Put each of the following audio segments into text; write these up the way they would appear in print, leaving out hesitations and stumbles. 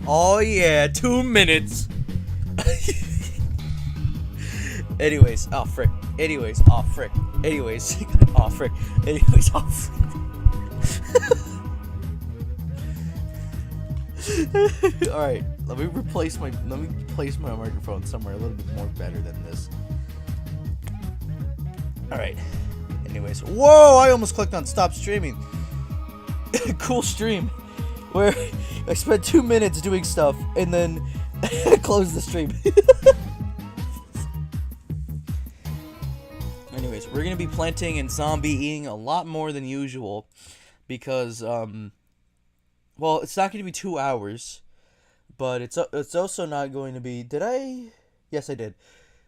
Oh yeah, 2 minutes. Anyways, oh frick. Anyways, oh frick. Anyways, oh frick. Anyways, oh frick. All right, let me place my microphone somewhere a little bit more better than this. All right. Anyways, whoa! I almost clicked on stop streaming. Cool stream, where I spent 2 minutes doing stuff and then closed the stream. Anyways, we're gonna be planting and zombie eating a lot more than usual because well, it's not gonna be 2 hours, but it's also not going to be. Did I? Yes, I did,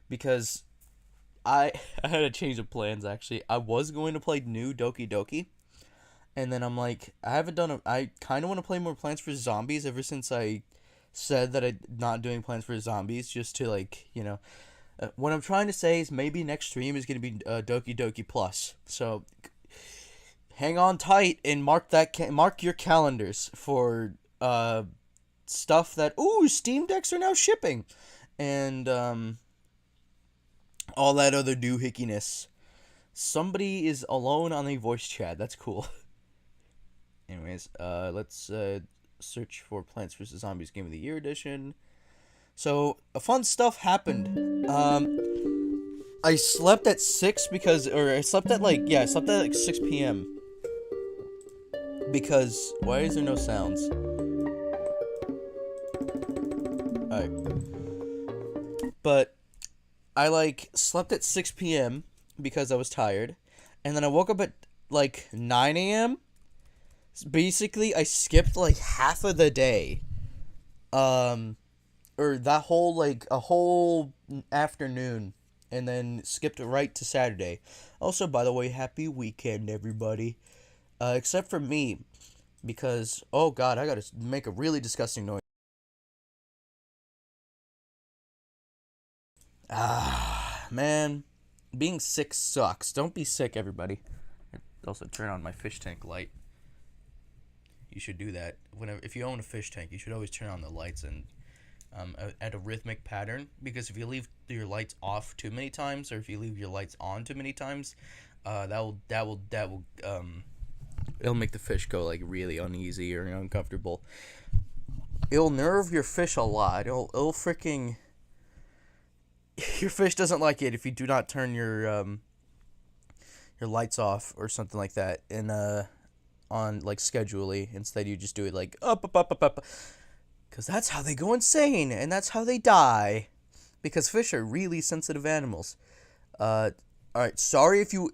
because I I had a change of plans actually. I was going to play new Doki Doki. And then I'm like, I kind of want to play more Plants vs. Zombies ever since I said that I'm not doing Plants vs. Zombies, just to, like, what I'm trying to say is maybe next stream is going to be Doki Doki Plus. So, hang on tight and mark your calendars for stuff that, ooh, Steam Decks are now shipping. And all that other doohickiness. Somebody is alone on a voice chat. That's cool. Anyways, let's search for Plants vs. Zombies Game of the Year edition. So, fun stuff happened. I slept at 6 I slept at like 6 p.m. Because, why is there no sounds? Alright. But, I slept at 6 p.m. because I was tired. And then I woke up at 9 a.m. Basically, I skipped half of the day, or that whole a whole afternoon, and then skipped right to Saturday. Also, by the way, happy weekend, everybody. Except for me, because oh god, I gotta make a really disgusting noise. Ah, man, being sick sucks. Don't be sick, everybody. Also, turn on my fish tank light. You should do that. If you own a fish tank, you should always turn on the lights and at a rhythmic pattern. Because if you leave your lights off too many times, or if you leave your lights on too many times, it'll make the fish go really uneasy or uncomfortable. It'll nerve your fish a lot. It'll freaking. Your fish doesn't like it if you do not turn your lights off or something like that. And on schedulely. Instead, you just do it up, because that's how they go insane, and that's how they die, because fish are really sensitive animals. All right, sorry if you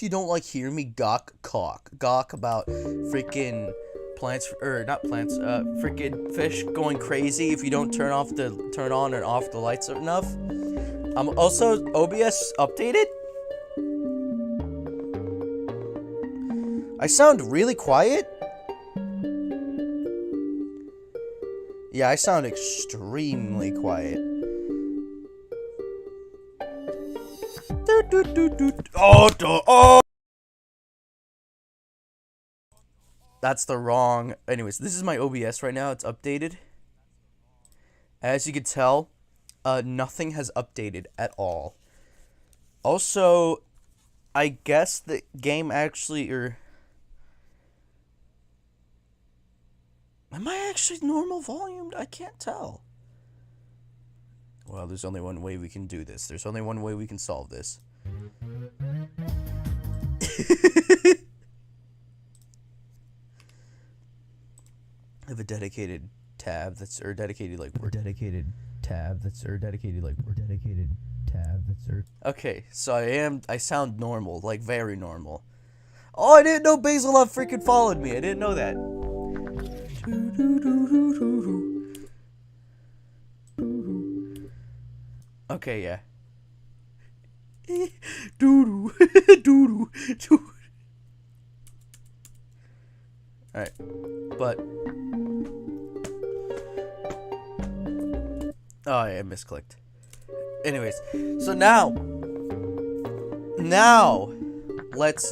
don't hear me gawk about freaking plants, or not plants, freaking fish going crazy if you don't turn on and off the lights enough. Also, OBS updated. I sound really quiet? Yeah, I sound extremely quiet. Oh! That's the wrong. Anyways, this is my OBS right now. It's updated. As you can tell, nothing has updated at all. Also, I guess the game actually, am I actually normal volumed? I can't tell. Well, there's only one way we can do this. There's only one way we can solve this. I have a dedicated tab that's, or dedicated Okay, so I sound normal, very normal. Oh, I didn't know Basilov freaking followed me. I didn't know that. Okay, yeah. Alright, but oh, yeah, I misclicked. Anyways, so now let's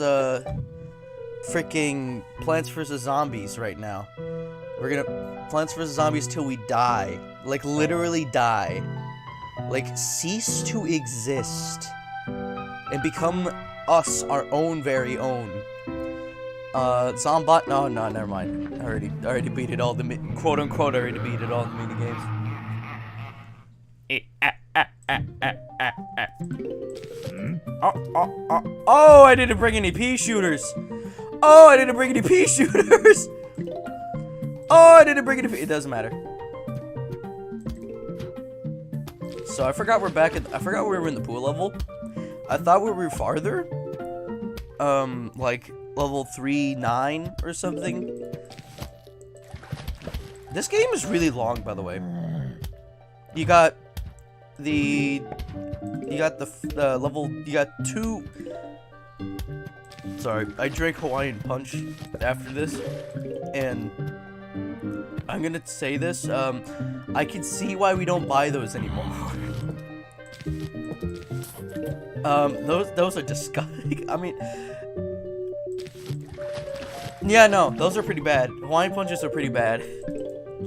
freaking Plants vs. Zombies right now. We're gonna Plants vs. Zombies till we die. Like, literally die. Like, cease to exist. And become us, our own very own. Zombot. No, never mind. I already beat it all the quote unquote. I already beat it all the mini games. Oh! I didn't bring any pea shooters. Oh, I didn't bring any pea shooters. Oh, I didn't bring any. It doesn't matter. So I forgot we're back at. I forgot we were in the pool level. I thought we were farther. Like level 3-9 or something. This game is really long, by the way. You got the level. You got 2. Sorry, I drank Hawaiian Punch after this, and I'm gonna say this. I can see why we don't buy those anymore. Those are disgusting. I mean, yeah, no, those are pretty bad. Hawaiian Punches are pretty bad.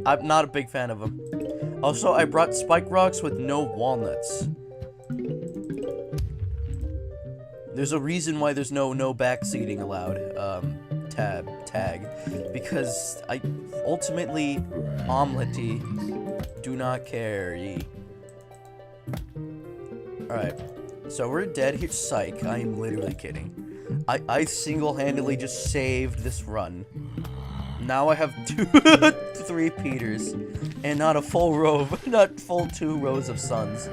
I'm not a big fan of them. Also, I brought Spike Rocks with no walnuts. There's a reason why there's no backseating allowed. Tag. Because I ultimately omelette-y do not care. Alright. So we're dead here. Psych. I am literally kidding. I single-handedly just saved this run. Now I have 3 Peters. And not a full row of, not full 2 rows of Suns.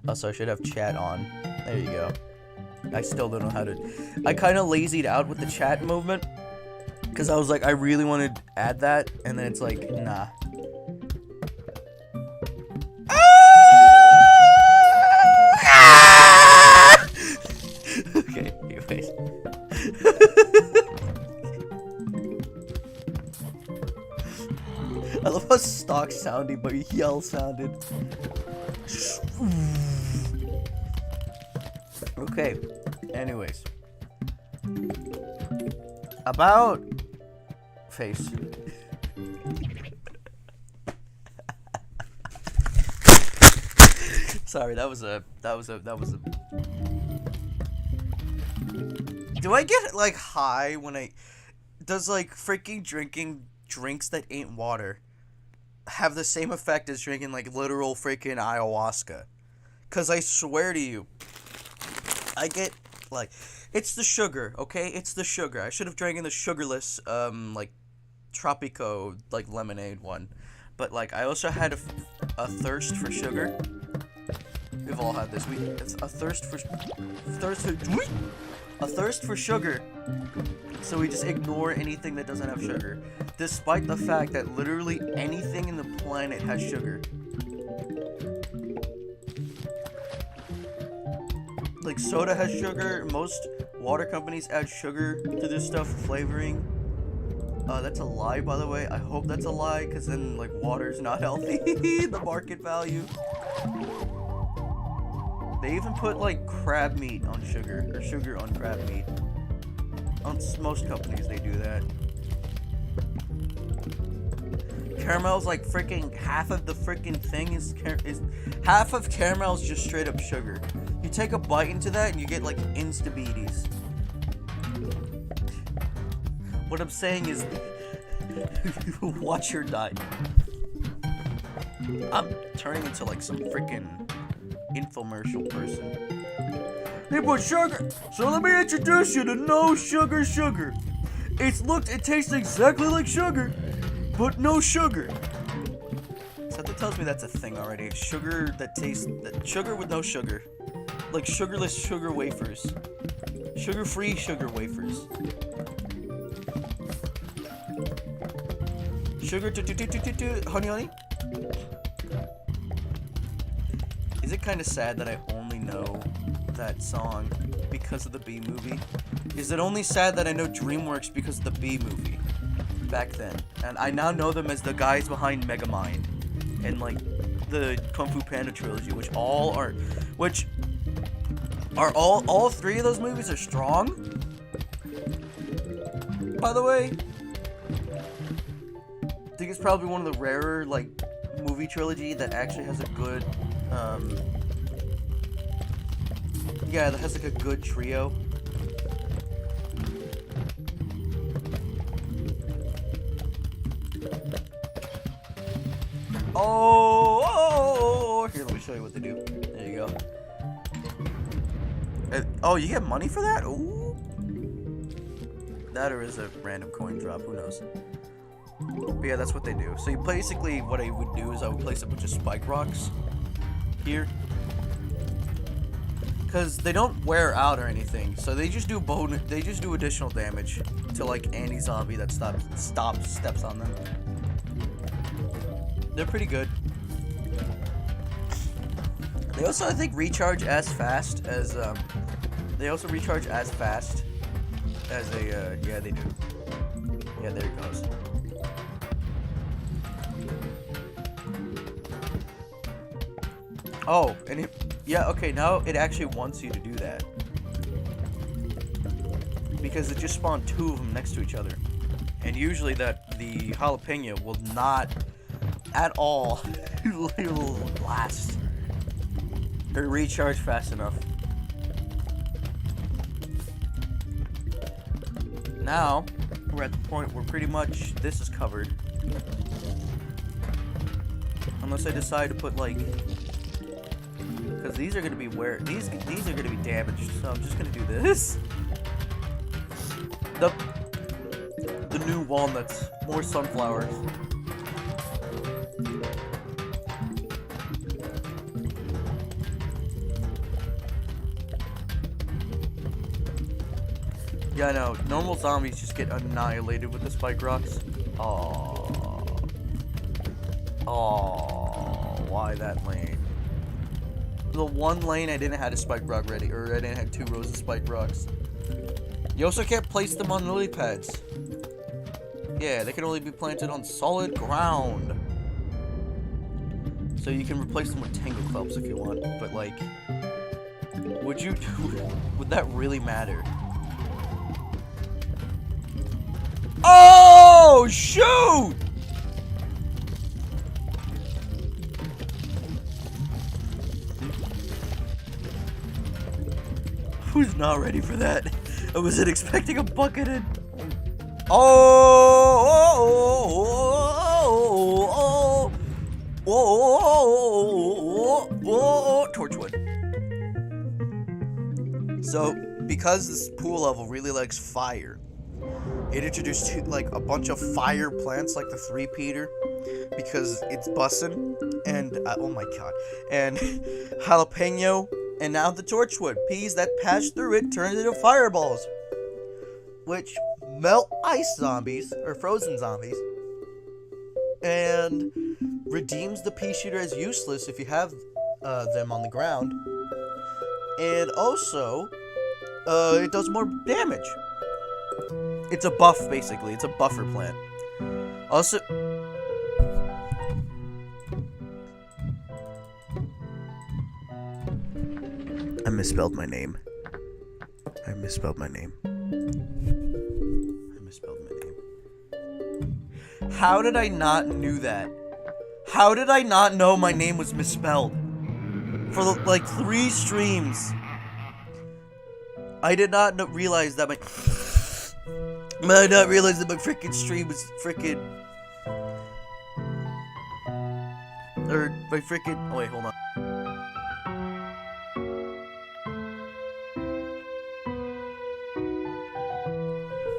Also, I should have chat on. There you go. I still don't know how to. I kind of lazied out with the chat movement. Because I was like, I really want to add that. And then it's like, nah. Okay, anyways. I love how stock sounding, but yell sounded. Okay, anyways. About face. Sorry, that was a. Do I get like high when I? Does like freaking drinking drinks that ain't water have the same effect as drinking like literal freaking ayahuasca? Cause I swear to you, I get like, it's the sugar, okay? It's the sugar. I should have drank in the sugarless, like Tropico, like lemonade one. But like, I also had a thirst for sugar. We've all had this. It's a thirst for sugar. So we just ignore anything that doesn't have sugar, despite the fact that literally anything in the planet has sugar. Like soda has sugar. Most water companies add sugar to this stuff for flavoring. That's a lie, by the way. I hope that's a lie, because then like water's not healthy. The market value. They even put like crab meat on sugar, or sugar on crab meat. On most companies they do that. Caramel's like freaking half of the freaking thing is half of caramel's just straight up sugar. You take a bite into that and you get like insta-beaties. What I'm saying is, watch your diet. I'm turning into like some freaking infomercial person. They put sugar. So let me introduce you to no sugar sugar. It tastes exactly like sugar, but no sugar. Something tells me that's a thing already. Sugar sugar with no sugar. Like sugarless sugar wafers. Sugar-free sugar wafers. Sugar honey. Is it kind of sad that I only know that song because of the Bee Movie? Is it only sad that I know DreamWorks because of the Bee Movie back then? And I now know them as the guys behind Megamind and like the Kung Fu Panda trilogy, which all 3 of those movies are strong, by the way. I think it's probably one of the rarer, like, movie trilogy that actually has a good, yeah, that has, like, a good trio. Oh, here, let me show you what they do. There you go. Oh, you get money for that? Ooh. That or is a random coin drop, who knows. But yeah, that's what they do. So you basically, what I would do is I would place a bunch of spike rocks here. Because they don't wear out or anything. So they just do additional damage to like any zombie that steps on them. They're pretty good. They also, I think, recharge as fast as, they also recharge as fast as a, yeah, they do. Yeah, there it goes. Oh, and yeah, okay, now it actually wants you to do that. Because it just spawned 2 of them next to each other. And usually the jalapeno will not at all last or recharge fast enough. Now, we're at the point where pretty much this is covered. Unless I decide to put like, because these are gonna be these are gonna be damaged, so I'm just gonna do this. The new walnuts, more sunflowers. Yeah, I know. Normal zombies just get annihilated with the spike rocks. Oh, why that lane? The one lane I didn't have a spike rock ready, or I didn't have 2 rows of spike rocks. You also can't place them on lily pads. Yeah, they can only be planted on solid ground. So you can replace them with tangle clubs if you want, but like, would that really matter? Oh, shoot! Who's not ready for that? I wasn't expecting a bucketed. Torchwood. So, because this pool level really likes fire, it introduced like a bunch of fire plants, like the 3-peater, because it's bussin', and oh my god, and jalapeno, and now the torchwood. Peas that pass through it turn into fireballs, which melt ice zombies, or frozen zombies, and redeems the pea shooter as useless if you have them on the ground, and also it does more damage. It's a buff, basically. It's a buffer plant. Also, I misspelled my name. I misspelled my name. How did I not knew that? How did I not know my name was misspelled? For like 3 streams. I did not realize that my freaking stream was freaking, or my freaking, oh wait, hold on.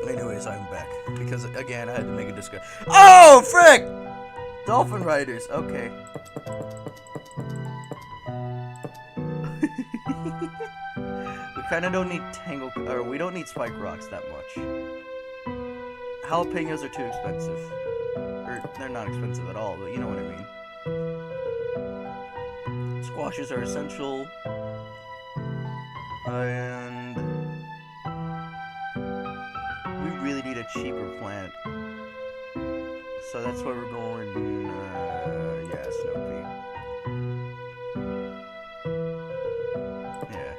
Anyways, I'm back, because again, I had to make a discussion. Oh, frick! Dolphin Riders, okay. We kinda don't need we don't need spike rocks that much. Jalapenos are too expensive. Or, they're not expensive at all, but you know what I mean. Squashes are essential. And we really need a cheaper plant. So that's why we're going, yeah, snow pea. Yeah.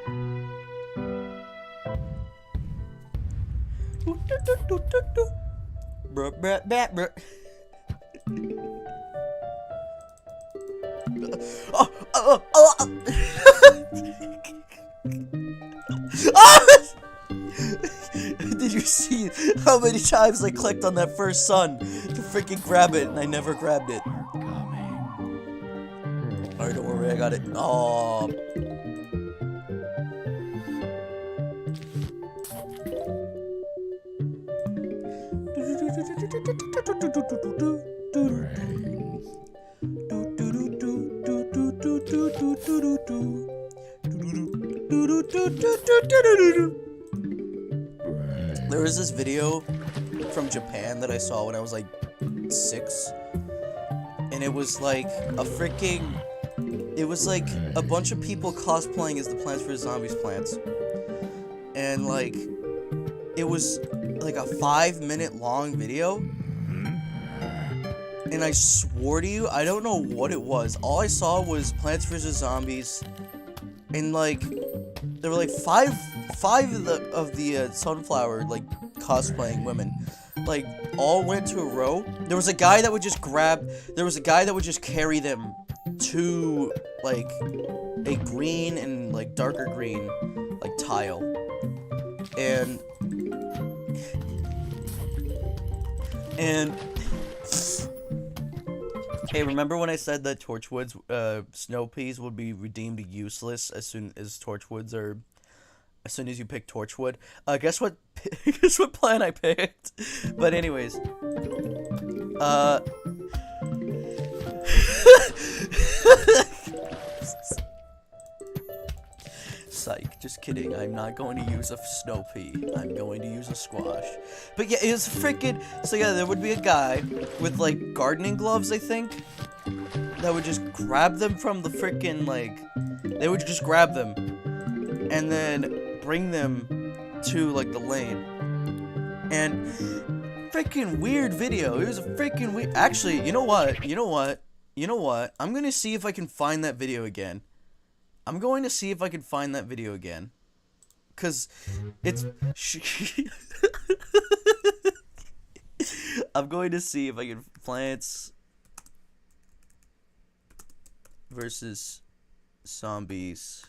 Oh, oh, oh, oh. Did you see how many times I clicked on that first sun to freaking grab it and I never grabbed it? Alright, don't worry, I got it. Oh. There was this video from Japan that I saw when I was like 6, and it was like a bunch of people cosplaying as the Plants vs. Zombies plants, and like it was like a 5-minute long video, and I swore to you, I don't know what it was. All I saw was Plants vs. Zombies, and like there were like five of the sunflower like cosplaying women, like all went to a row. There was a guy that would just carry them to like a green and like darker green like tile, and hey, remember when I said that Torchwood's snow peas would be redeemed useless as soon as you pick Torchwood? Guess what? Guess what plant I picked? But anyways, psych, just kidding. I'm not going to use a snow pea. I'm going to use a squash. But yeah, it was freaking. So yeah, there would be a guy with like gardening gloves, I think, that would just grab them from the freaking like. They would just grab them and then bring them to like the lane. And freaking weird video. It was a freaking weird. Actually, you know what? I'm gonna see if I can find that video again. Cause it's. I'm going to see if I can Plants versus Zombies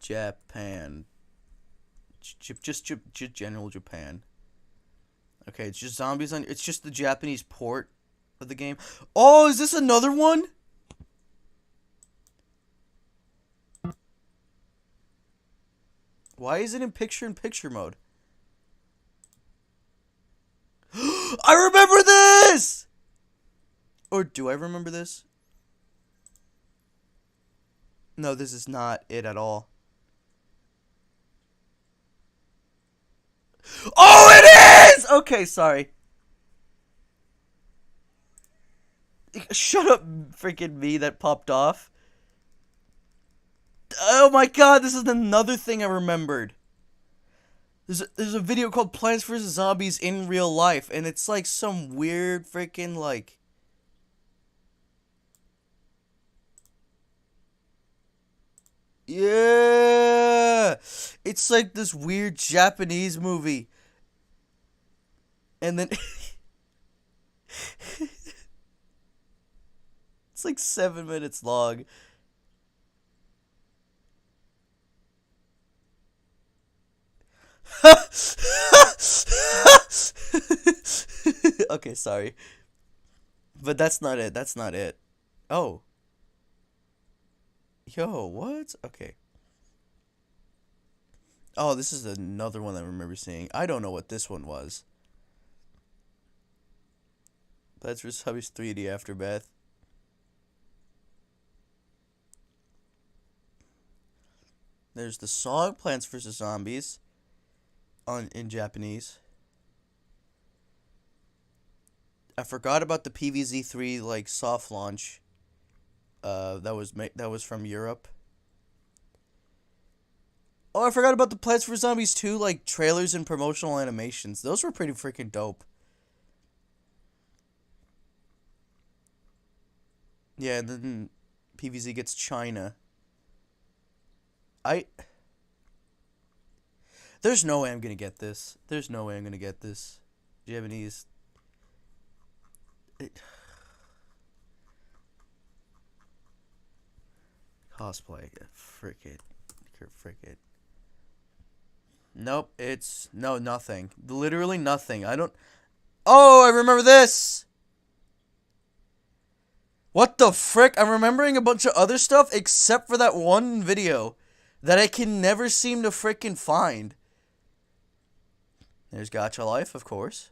Japan. Just general Japan. Okay, it's just zombies on. It's just the Japanese port of the game. Oh, is this another one? Why is it in picture-in-picture mode? I remember this! Or do I remember this? No, this is not it at all. Oh, it is! Okay, sorry. Shut up, freaking me, that popped off. Oh my god, this is another thing I remembered. There's a video called Plants vs. Zombies in real life, and it's like some weird freaking like. Yeah! It's like this weird Japanese movie. And then it's like 7 minutes long. Okay, sorry. But that's not it. Oh. Yo, what? Okay. Oh, this is another one I remember seeing. I don't know what this one was. Plants vs. Zombies 3D Aftermath. There's the song Plants vs. Zombies in Japanese. I forgot about the PVZ3 like soft launch. That was from Europe. Oh, I forgot about the Plants vs. Zombies 2 like trailers and promotional animations. Those were pretty freaking dope. Yeah, and then PVZ gets China. There's no way I'm gonna get this. There's no way I'm gonna get this. Japanese. Cosplay. Frick it. Frick it. Nope. It's no nothing. Literally nothing. I don't. Oh, I remember this. What the frick? I'm remembering a bunch of other stuff except for that one video that I can never seem to frickin' find. There's Gacha Life, of course.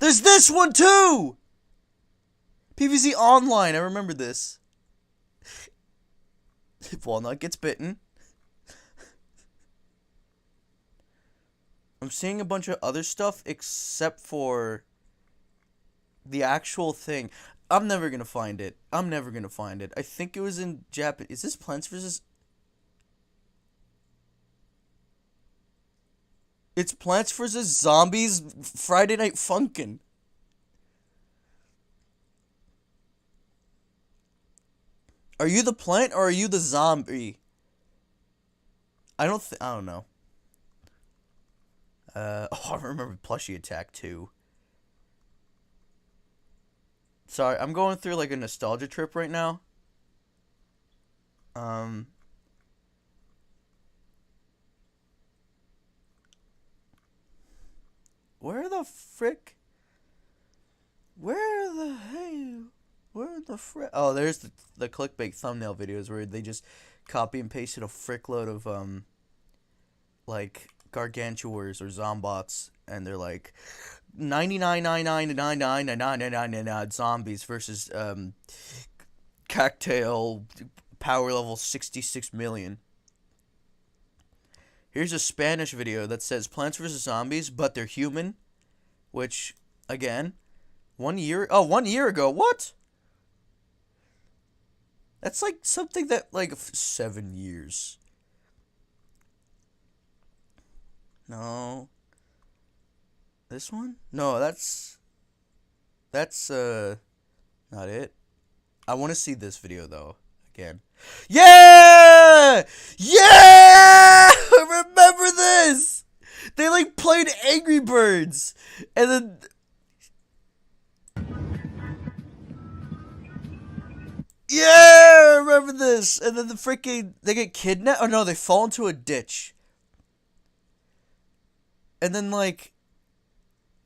There's this one too! PVZ Online, I remember this. Walnut gets bitten. I'm seeing a bunch of other stuff except for the actual thing. I'm never gonna find it. I'm never gonna find it. I think it was in Japan. Is this Plants vs. It's Plants vs. Zombies Friday Night Funkin'. Are you the plant or are you the zombie? I don't know. Oh, I remember Plushie Attack too. Sorry, I'm going through like a nostalgia trip right now. Where the frick? Where the hell? Where the frick? Oh, there's the clickbait thumbnail videos where they just copy and pasted a frickload of like gargantuars or zombots, and they're like 99.99999999 zombies versus cocktail power level 66 million. Here's a Spanish video that says Plants vs. Zombies, but they're human, which again, 1 year 1 year ago. What? That's like something that like 7 years. No. This one? No, that's not it. I want to see this video though again. Yeah! Yeah! I remember this. They like played Angry Birds, and then yeah, I remember this. And then they get kidnapped. Oh no, they fall into a ditch. And then like,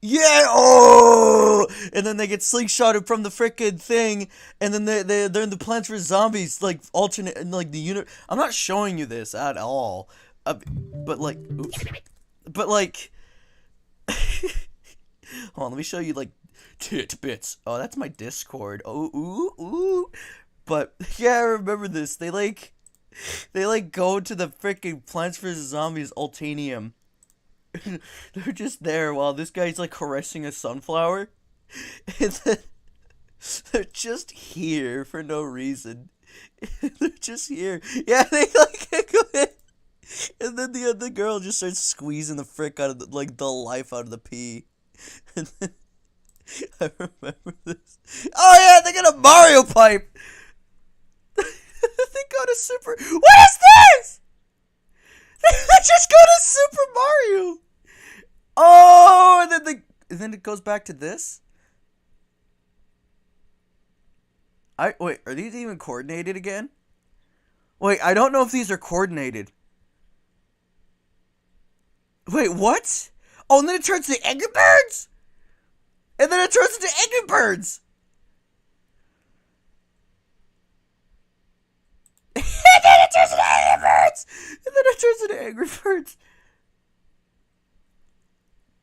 yeah, oh! And then they get slingshotted from the frickin' thing, and then they're in the Plants vs. Zombies like alternate and like the unit. I'm not showing you this at all, but like, oops. But like, hold on, let me show you like tidbits. Oh, that's my Discord. Oh, ooh. But yeah, I remember this. They like go to the frickin' Plants vs. Zombies Ultanium. They're just there while this guy's like caressing a sunflower, and then they're just here for no reason. They're just here. Yeah, they like go in, and then the other girl just starts squeezing the frick out of the life out of the pea. And then I remember this. Oh yeah, they got a Mario pipe. They go to Super. What is this? They just go to Super Mario. Oh, and then it goes back to this. Wait, are these even coordinated again? Wait, I don't know if these are coordinated. Wait, what? Oh, and then it turns to Angry Birds. And then it turns into Angry Birds. And then it turns into Angry Birds. And then it turns into Angry Birds.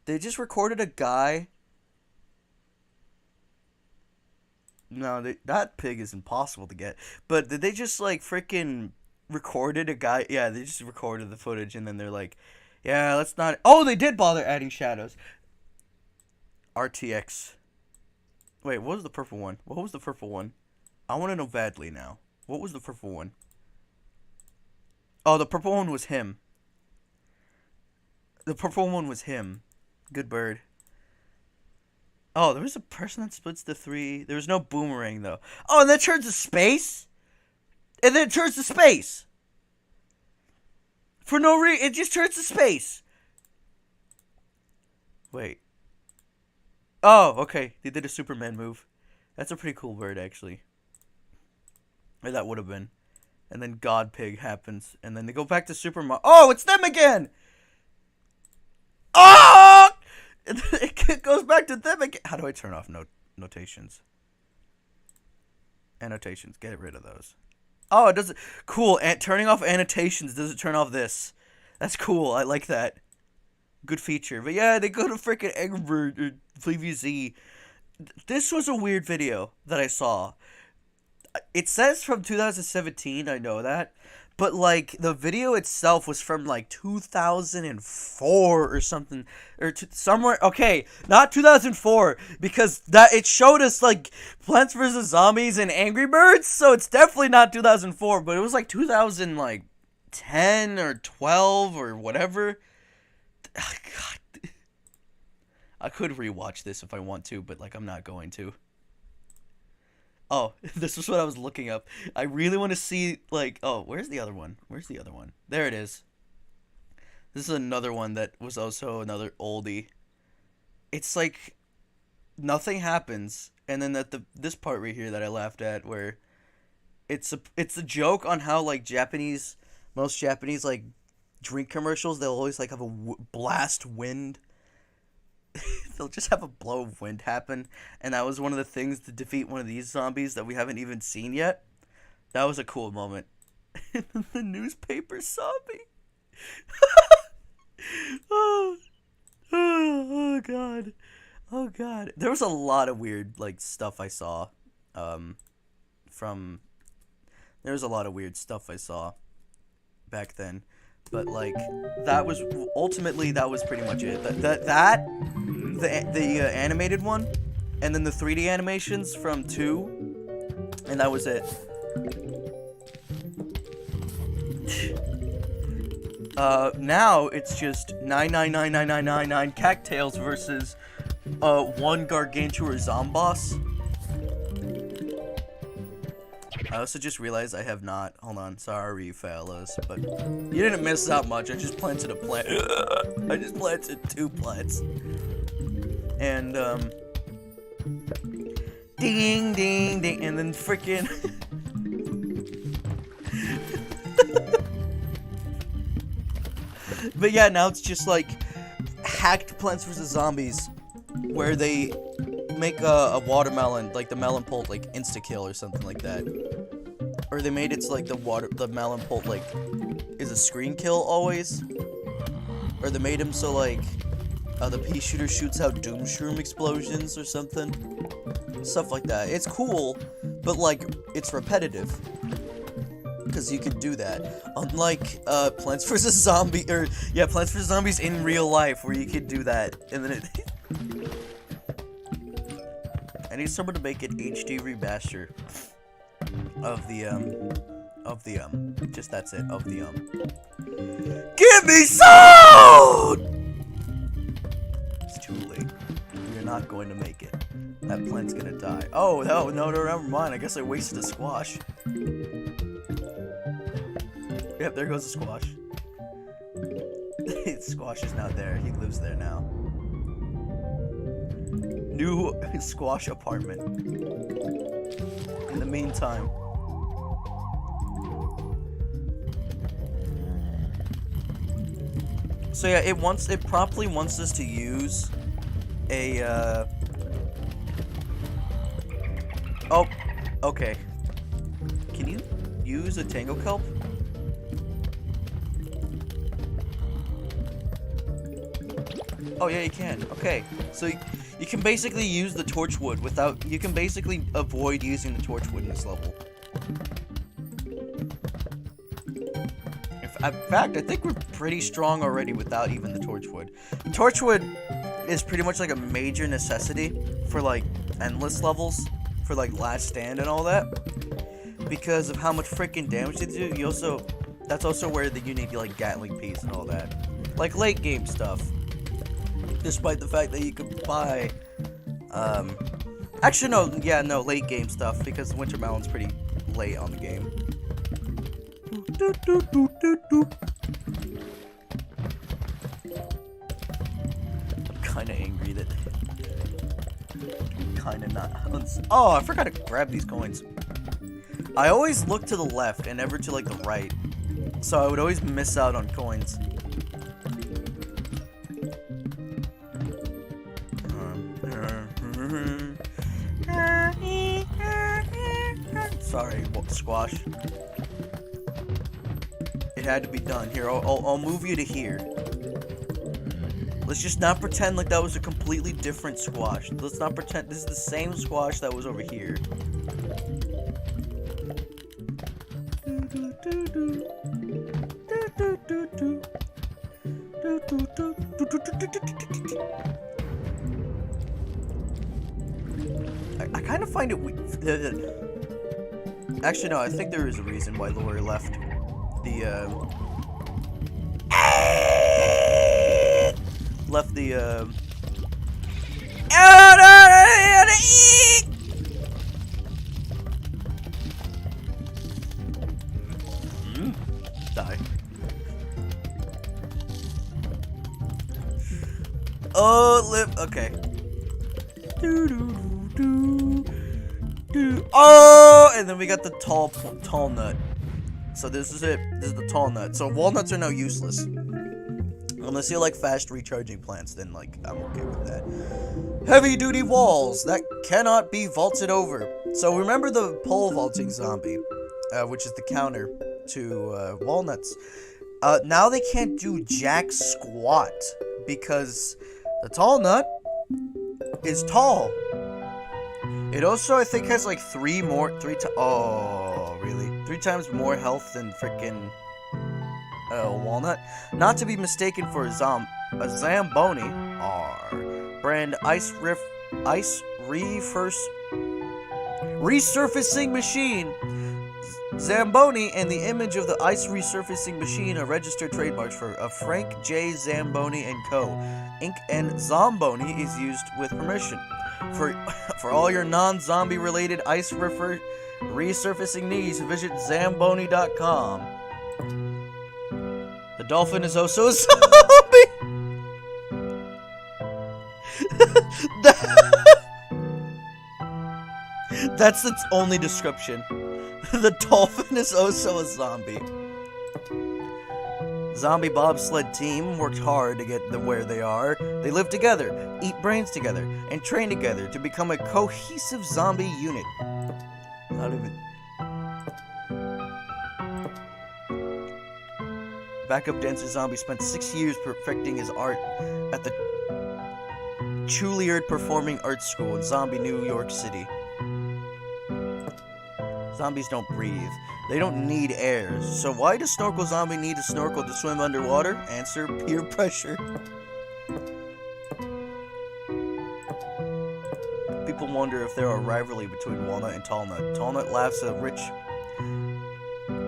They just recorded a guy. No, that pig is impossible to get. But did they just like freaking recorded a guy? Yeah, they just recorded the footage and then they're like, yeah, let's not. Oh, they did bother adding shadows. RTX. Wait, what was the purple one? What was the purple one? I want to know badly now. What was the purple one? Oh, the purple one was him. The purple one was him. Good bird. Oh, there was a person that splits the three. There was no boomerang, though. Oh, and then it turns to space? And then it turns to space. For no reason. It just turns to space. Wait. Oh, okay. They did a Superman move. That's a pretty cool bird, actually. Or that would have been. And then God Pig happens. And then they go back to Superman. Oh, it's them again! Oh! It goes back to them again. How do I turn off notations? Annotations. Get rid of those. Oh, it doesn't. Cool. Turning off annotations doesn't turn off this. That's cool. I like that. Good feature. But yeah, they go to freaking Angry Bird or PVZ. This was a weird video that I saw. It says from 2017. I know that. But, like, the video itself was from, like, 2004 or something. Or somewhere. Okay, not 2004. Because it showed us, like, Plants vs. Zombies and Angry Birds. So it's definitely not 2004. But it was, like, 2010 or 12 or whatever. God. I could rewatch this if I want to. But, like, I'm not going to. Oh, this is what I was looking up. I really want to see, like, oh, where's the other one? Where's the other one? There it is. This is another one that was also another oldie. It's like, nothing happens, and then this part right here that I laughed at, where it's a joke on how, like, most Japanese, like, drink commercials, they'll always, like, have a blast wind. They'll just have a blow of wind happen, and that was one of the things to defeat one of these zombies that we haven't even seen yet. That was a cool moment. The newspaper zombie. Oh god. Oh god. There was a lot of weird, like, stuff I saw. There was a lot of weird stuff I saw back then. But, like, that was pretty much it. The animated one, and then the 3D animations from 2, and that was it. Now it's just 9999999 Cactails versus one Gargantua Zomboss. I also just realized I have not. Hold on, sorry fellas, but you didn't miss out much. I just planted a plant. I just planted 2 plants. And ding ding ding, and then freaking but yeah, now it's just like hacked Plants vs. Zombies, where they make a watermelon, like the melon pult, like insta-kill or something like that. Or they made it so, like, the melon pult, like, is a screen kill always. Or they made him so, like, the pea shooter shoots out doom shroom explosions or something. Stuff like that. It's cool, but, like, it's repetitive. Because you could do that. Unlike, Plants vs. Plants vs. Zombies in real life, where you could do that. And then it... I need someone to make an HD remaster of the Give me sound! It's too late. We're not going to make it. That plant's gonna die. Oh, no, never mind. I guess I wasted a squash. Yep, there goes the squash. Squash is not there. He lives there now. New squash apartment. In the meantime. So yeah, it promptly wants us to use a oh, okay. Can you use a Tango Kelp? Oh yeah, you can. Okay. So you can basically use the torchwood without... You can basically avoid using the torchwood in this level. In fact, I think we're pretty strong already without even the torchwood. Torchwood is pretty much like a major necessity for, like, endless levels. For, like, Last Stand and all that. Because of how much freaking damage they do. You also... That's also where you need, like, Gatling Piece and all that. Like, late game stuff. Despite the fact that you could buy, actually no, late game stuff, because Winter Melon's pretty late on the game. kind of angry that... kind of not... Oh, I forgot to grab these coins. I always look to the left and never to, like, the right. So I would always miss out on coins. Sorry, squash. It had to be done. Here, I'll move you to here. Let's just not pretend like that was a completely different squash. Let's not pretend this is the same squash that was over here. I kind of find it weird. Actually, no, I think there is a reason why Lori left die. Oh, lip. Okay. Oh, and then we got the tall nut. So this is it. This is the tall nut. So walnuts are now useless. Unless you like fast recharging plants, then like I'm okay with that. Heavy duty walls that cannot be vaulted over. So remember the pole vaulting zombie, which is the counter to walnuts. Now they can't do jack squat because the tall nut is tall. It also, I think, has like three times more health than freaking walnut. Not to be mistaken for a Zamboni brand resurfacing machine. Zamboni and the image of the ice resurfacing machine are registered trademarks for Frank J. Zamboni and Co. Inc. and Zamboni is used with permission. For all your non-zombie related ice resurfacing needs, visit Zamboni.com. The dolphin is also a zombie! That's its only description. The dolphin is also a zombie. Zombie bobsled team worked hard to get them where they are. They live together, eat brains together, and train together to become a cohesive zombie unit. Not even... Backup dancer zombie spent 6 years perfecting his art at the Juilliard Performing Arts School in Zombie, New York City. Zombies don't breathe. They don't need air. So why does Snorkel Zombie need a snorkel to swim underwater? Answer, peer pressure. People wonder if there are rivalry between Walnut and Tallnut. Tallnut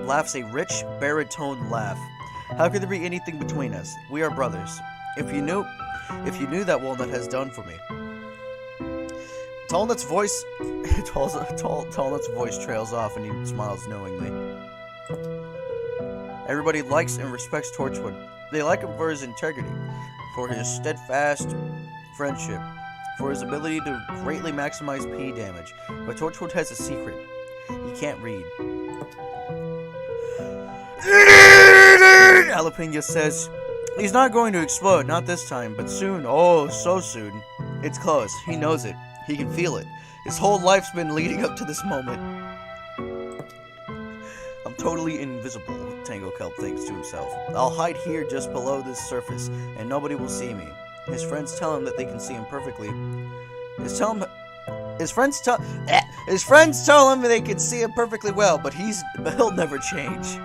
laughs a rich baritone laugh. How could there be anything between us? We are brothers. If you knew that Walnut has done for me. Tallnut's voice trails off and he smiles knowingly. Everybody likes and respects Torchwood. They like him for his integrity, for his steadfast friendship, for his ability to greatly maximize P damage. But Torchwood has a secret. He can't read. Jalapeno says, he's not going to explode, not this time, but soon, oh, so soon. It's close. He knows it. He can feel it. His whole life's been leading up to this moment. I'm totally invisible, Tango Kelp thinks to himself. I'll hide here just below this surface, and nobody will see me. His friends tell him that they can see him perfectly. His friends tell him they can see him perfectly well, but he'll never change.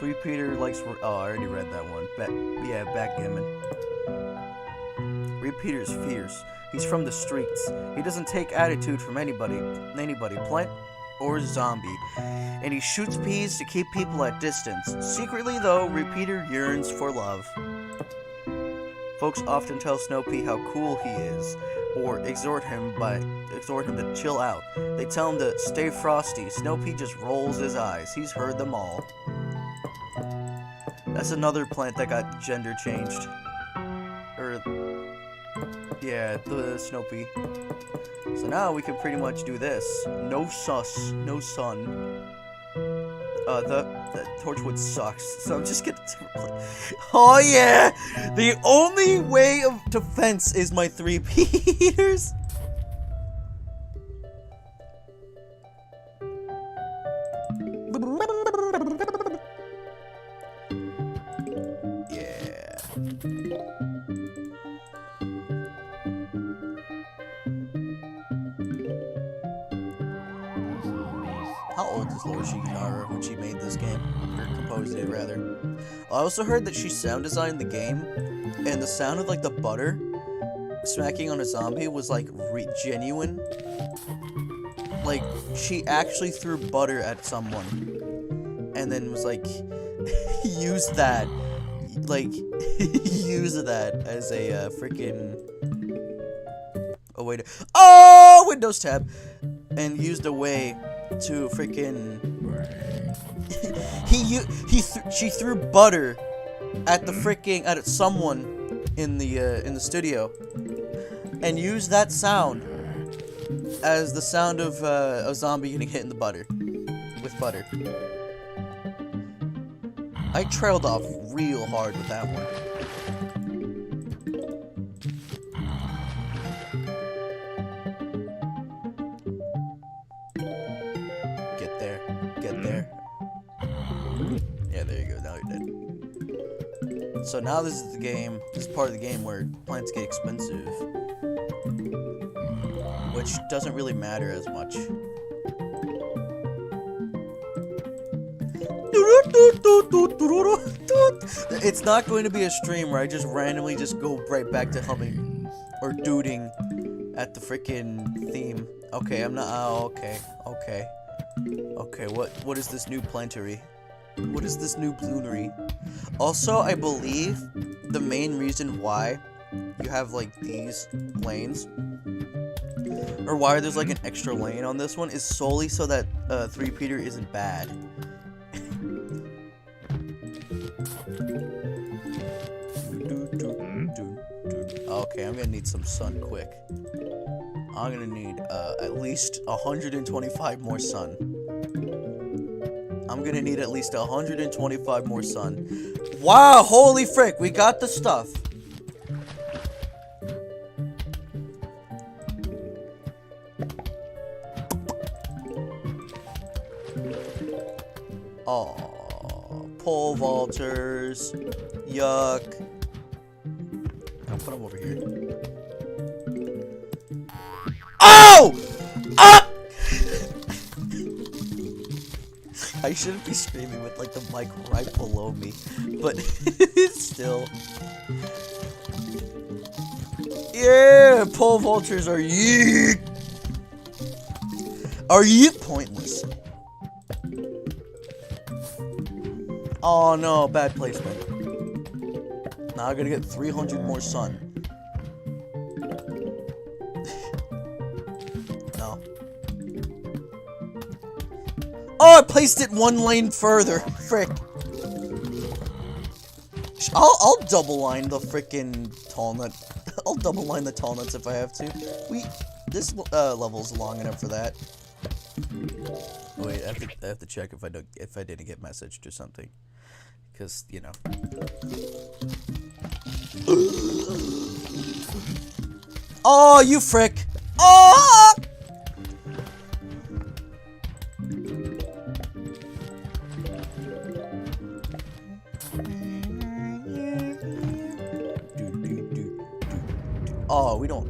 Repeater likes... Oh, I already read that one. Backgammon. Repeater's fierce. He's from the streets. He doesn't take attitude from anybody, plant or zombie. And he shoots peas to keep people at distance. Secretly, though, Repeater yearns for love. Folks often tell Snow Pea how cool he is, or exhort him to chill out. They tell him to stay frosty. Snow Pea just rolls his eyes. He's heard them all. That's another plant that got gender changed. Or Or, yeah, the Snoopy. So now we can pretty much do this. No sus, no sun. The Torchwood sucks, so I'm just gonna oh yeah! The only way of defense is my 3-peaters! Yeah. How old is Laura Shigenara when she made this game? Or composed it, rather. I also heard that she sound designed the game, and the sound of, like, the butter smacking on a zombie was, like, genuine. Like, she actually threw butter at someone, and then was, like, use that. Like, use that as a, freaking... Oh, wait. Oh! Windows tab! And used a way to freaking she threw butter at the freaking at someone in the studio and used that sound as the sound of a zombie getting hit in the butter with butter. I trailed off real hard with that one. Get there. Yeah, there you go. Now you're dead. So now this is the game. This is part of the game where plants get expensive, which doesn't really matter as much. It's not going to be a stream where I just randomly just go right back to humming or duding at the freaking theme. Okay, I'm not. Oh, okay. Okay, what is this new plantery? What is this new bloonery? Also, I believe the main reason why you have, like, these lanes, or why there's, like, an extra lane on this one, is solely so that 3-peater isn't bad. Okay, I'm gonna need some sun quick. I'm gonna need at least 125 more sun. I'm gonna need at least 125 more sun. Wow, holy frick, we got the stuff. Oh, pole vaulters. Yuck. I'll put them over here. Oh! Ah! I shouldn't be screaming with, like, the mic right below me, but still. Yeah, pole vultures are yeet! Are yeet pointless? Oh no, bad placement. Now I gotta get 300 more sun. No. Oh, I placed it one lane further. Frick. I'll double line the frickin' tall nut. I'll double line the tall nuts if I have to. This level's long enough for that. Wait, I have to check if I didn't get messaged or something, because you know. Oh, you frick! Oh! Oh, we don't.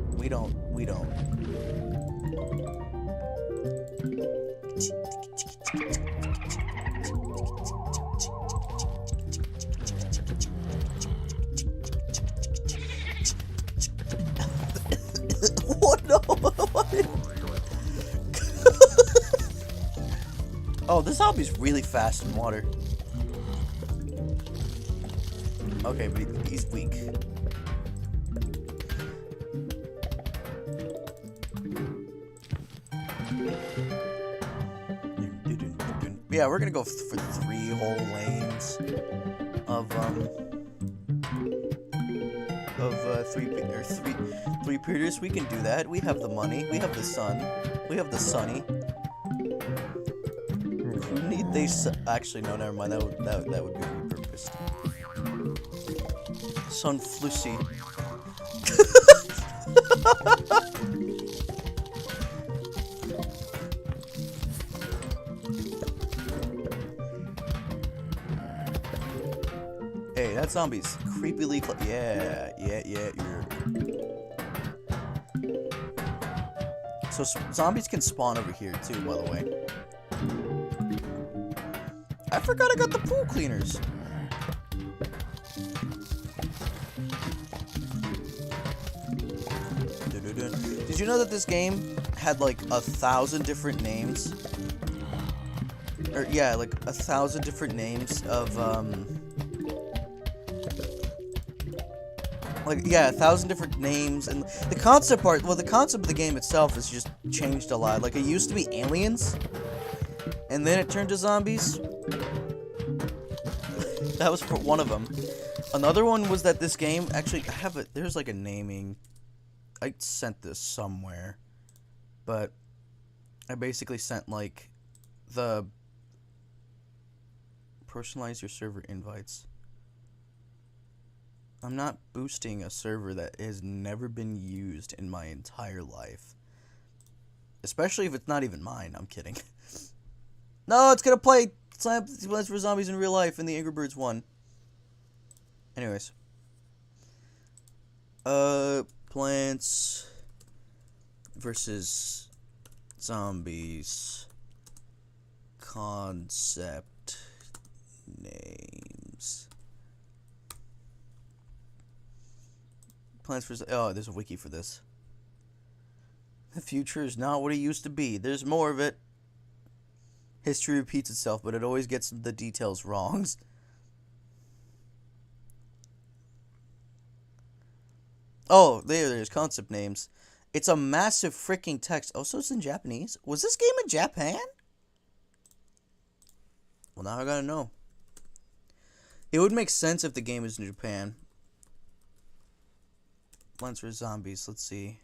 What? No. Oh, this zombie's really fast in water. Okay, but he's weak. Yeah, we're gonna go for 3 whole lanes of of three Peters. We can do that. We have the money. We have the sun. We have the sunny. Who need they? Actually, no. Never mind. That would be repurposed. Sun Flussy. Hey, that zombie's creepily yeah. So zombies can spawn over here too, by the way. I forgot I got the pool cleaners. Did you know that this game had like 1,000 different names? Or yeah, like 1,000 different names of 1,000 different names, and the concept of the game itself has just changed a lot. Like, it used to be aliens, and then it turned to zombies. That was one of them. Another one was that this game, actually, there's like a naming, I sent this somewhere, but I basically sent like the personalize your server invites. I'm not boosting a server that has never been used in my entire life. Especially if it's not even mine. I'm kidding. No, it's gonna play Plants vs. Zombies in real life in the Angry Birds one. Anyways. Plants versus Zombies concept names. Plants vs. Oh, there's a wiki for this. The future is not what it used to be. There's more of it. History repeats itself, but it always gets the details wrong. Oh, there's concept names. It's a massive freaking text. Oh, so it's in Japanese? Was this game in Japan? Well, now I gotta know. It would make sense if the game was in Japan. Plants vs. Zombies. Let's see.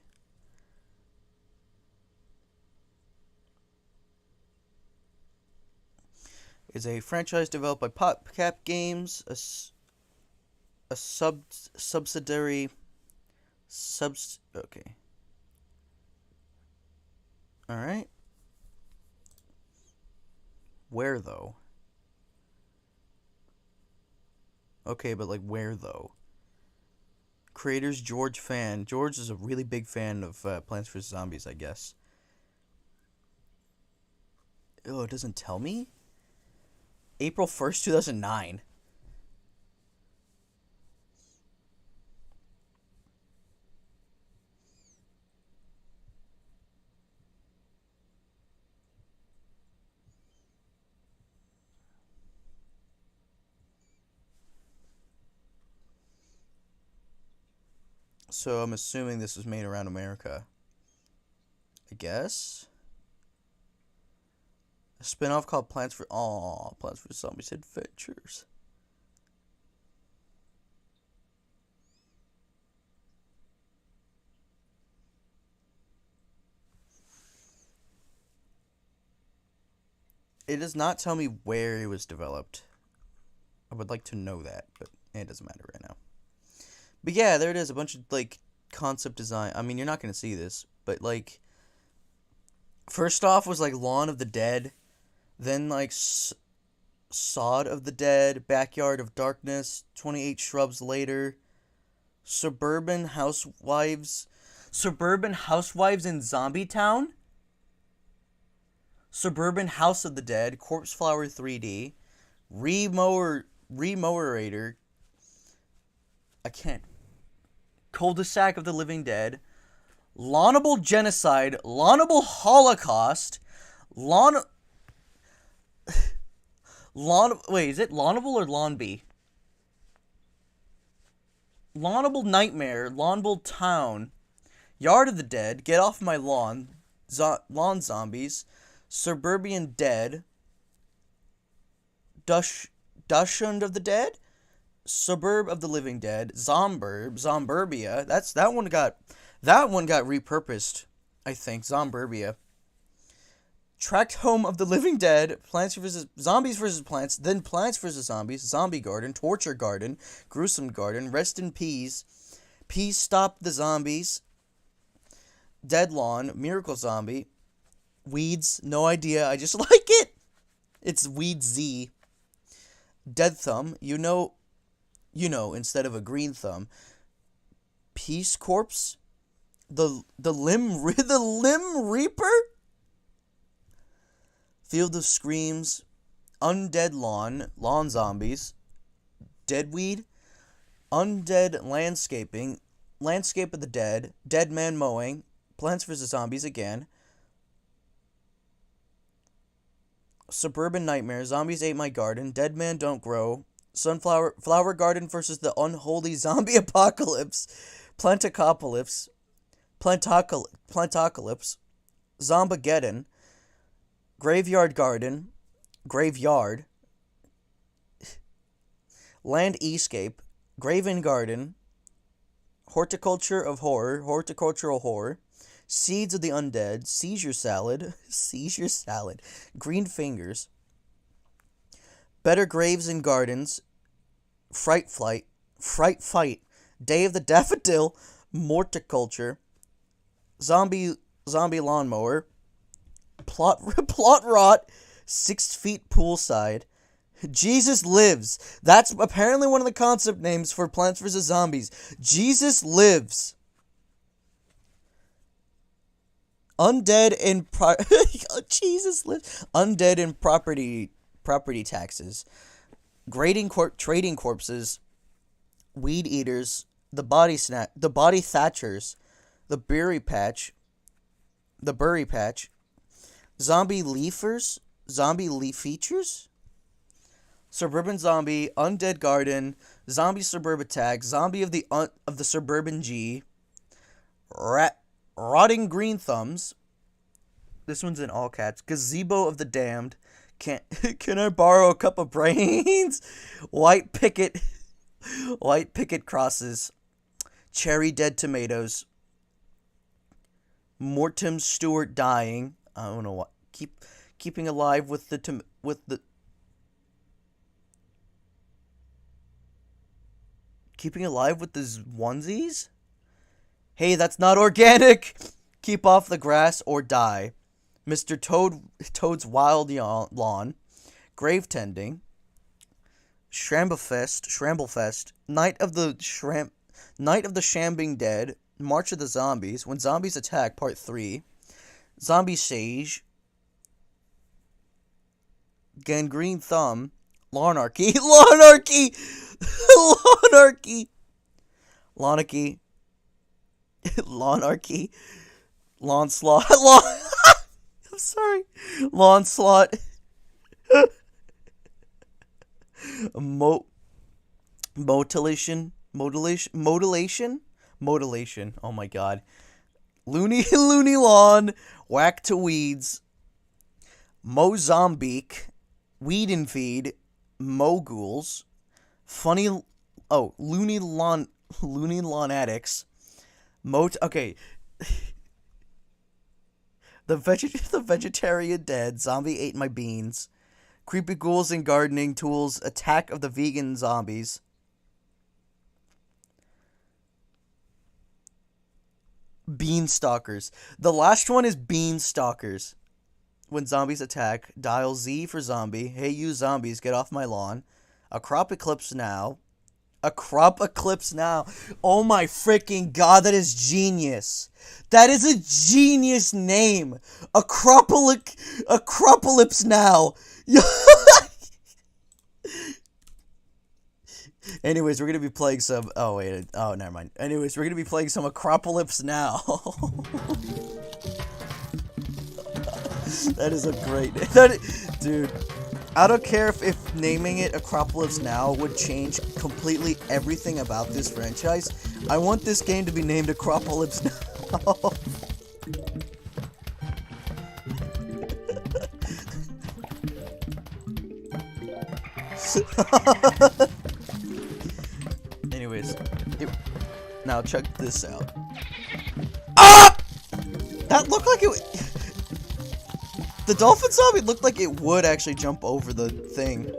Is a franchise developed by PopCap Games, a subsidiary. Okay. All right. Where though? Okay, but like where though? Creators George fan. George is a really big fan of Plants vs. Zombies, I guess. Oh, it doesn't tell me? April 1st, 2009. So I'm assuming this was made around America. I guess. A spin-off called Plants vs. Zombies Adventures. It does not tell me where it was developed. I would like to know that, but it doesn't matter right now. But yeah, there it is. A bunch of, like, concept design. I mean, you're not going to see this, but, like, first off was, like, Lawn of the Dead. Then, like, Sod of the Dead, Backyard of Darkness, 28 Shrubs Later, Suburban Housewives in Zombie Town, Suburban House of the Dead, Corpse Flower 3D, Remowerator, Cul-de-sac of the Living Dead, Lawnable Genocide, Lawnable Holocaust, wait, is it Lawnable or Lawnbee? Lawnable Nightmare, Lawnable Town, Yard of the Dead, Get Off My Lawn, Lawn Zombies, Suburban Dead, Dachshund of the Dead, Suburb of the Living Dead, Zomburbia. That one got repurposed, I think. Zomburbia. Tract Home of the Living Dead, Plants vs. Zombies vs. Plants, then Plants vs. Zombies, Zombie Garden, Torture Garden, Gruesome Garden, Rest in Peace, Peace Stop the Zombies, Dead Lawn, Miracle Zombie, Weeds, no idea, I just like it. It's Weed Z. Dead Thumb, you know, instead of a green thumb. Peace Corpse, the Limb Reaper, Field of Screams, Undead Lawn Zombies, Deadweed, Undead Landscaping, Landscape of the Dead, Dead Man Mowing, Plants vs. Zombies again, Suburban Nightmare, Zombies Ate My Garden, Dead Man Don't Grow, Flower Garden versus the Unholy Zombie Apocalypse, Plantacopolis, Zombageddon, Graveyard Garden, Graveyard, Land Escape, Graven Garden, Horticultural Horror, Seeds of the Undead, Seizure Salad, Green Fingers, Better Graves and Gardens, Fright Fight, Day of the Daffodil, Morticulture, Zombie Lawnmower, Plot Rot, 6 Feet Poolside, Jesus Lives. That's apparently one of the concept names for Plants vs. Zombies. Jesus Lives. Undead and Jesus Lives. Undead and property taxes. Trading corpses. Weed eaters. The body thatchers. The Burry Patch. Zombie leaf features. Suburban Zombie, Undead Garden, Zombie Suburb Attack, Zombie of the Suburban G, Rotting Green Thumbs. This one's in all caps. Gazebo of the Damned. Can I borrow a cup of brains? White picket crosses. Cherry Dead Tomatoes. Mortem Stewart dying. I don't know what. Keeping alive with the keeping alive with the onesies? Hey, that's not organic! Keep off the grass or die. Mr. Toad's Wild Lawn. Grave Tending. Shramblefest. Night of the Shambling Dead. March of the Zombies. When Zombies Attack, Part 3. Zombie Sage. Gangrene Thumb. Lawnarchy. Lawnslaught. I'm sorry. Lawnslaught. Modulation. Oh my god. Loony Lawn. Whack to Weeds. Mozambique. Weed and Feed. Moguls. Loony Lawn Addicts. Okay. The Vegetarian Dead. Zombie Ate My Beans. Creepy Ghouls and Gardening Tools. Attack of the Vegan Zombies. Beanstalkers. The last one is Beanstalkers. When Zombies Attack. Dial Z for Zombie. Hey, you zombies, get off my lawn. A Crop Eclipse Now. Oh my freaking god, that is genius. That is a genius name. Acropolis Now. Anyways, we're going to be playing some... never mind. Anyways, we're going to be playing some Acropolis Now. That is a great... Dude, I don't care if naming it Acropolis Now would change completely everything about this franchise. I want this game to be named Acropolis Now. It, now check this out. Ah! That looked like it. The dolphin zombie looked like it would actually jump over the thing.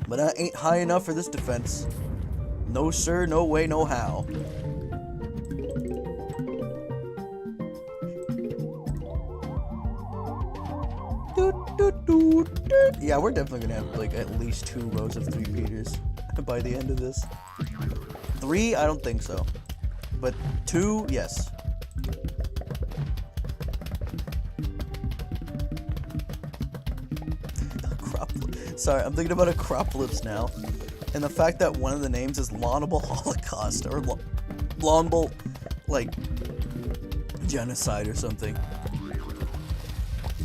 But I ain't high enough for this defense. No sir, no way, no how. Yeah, we're definitely gonna have like at least 2 rows of 3 Peters by the end of this. 3, I don't think so. But 2, yes. Sorry, I'm thinking about Acropolis now. And the fact that one of the names is Lawnable Holocaust or Lawnable, like, genocide or something.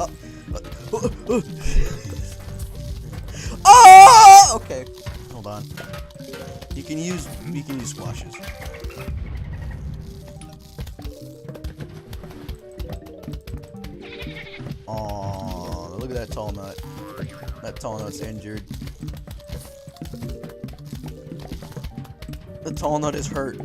Oh! Okay, hold on. You can use squashes. Oh, look at that tall nut. That tall nut's injured. The tall nut is hurt.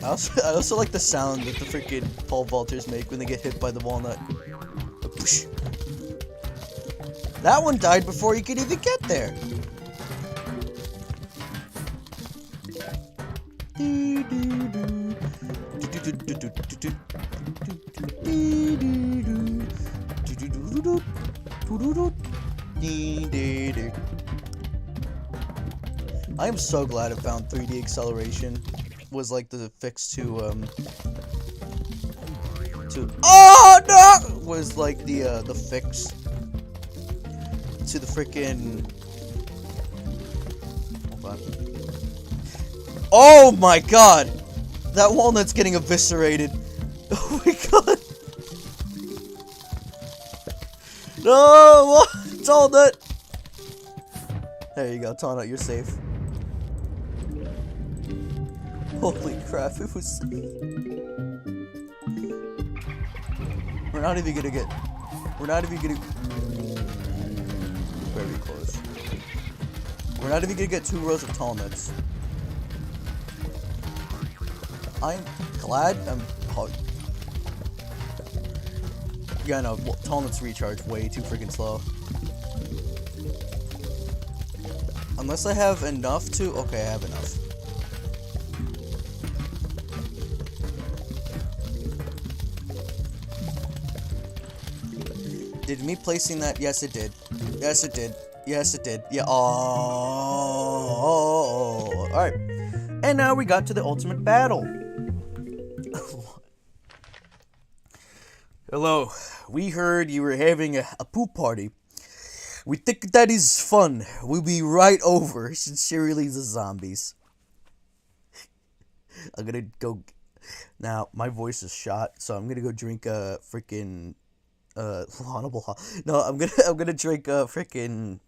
I also like the sound that the freaking pole vaulters make when they get hit by the walnut. That one died before you could even get there. I am so glad I found 3D acceleration was like the fix to oh no was like the fix to the freaking hold on. Oh my god! That walnut's getting eviscerated. Oh my god. No! Walnut! There you go, Tallnut, you're safe. Holy crap, it was safe. We're not even gonna get... Very close. We're not even gonna get 2 rows of Tallnuts. I'm glad yeah, no, Tallnut's recharge way too freaking slow. Unless I have enough to... Okay, I have enough. Did me placing that? Yes, it did. Yes, it did. Yes, it did. Yeah. Oh. Alright. And now we got to the ultimate battle. Hello. We heard you were having a poop party. We think that is fun. We'll be right over. Sincerely, the zombies. I'm gonna go... Now, my voice is shot, so I'm gonna go drink a freaking... Lawnable... No, I'm gonna drink a freaking...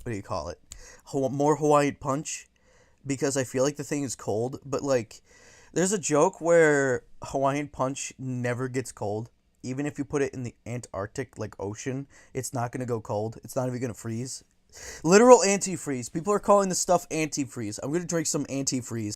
What do you call it? More Hawaiian Punch. Because I feel like the thing is cold, but like... There's a joke where Hawaiian Punch never gets cold. Even if you put it in the Antarctic, like, ocean, it's not going to go cold. It's not even going to freeze. Literal antifreeze. People are calling this stuff antifreeze. I'm going to drink some antifreeze.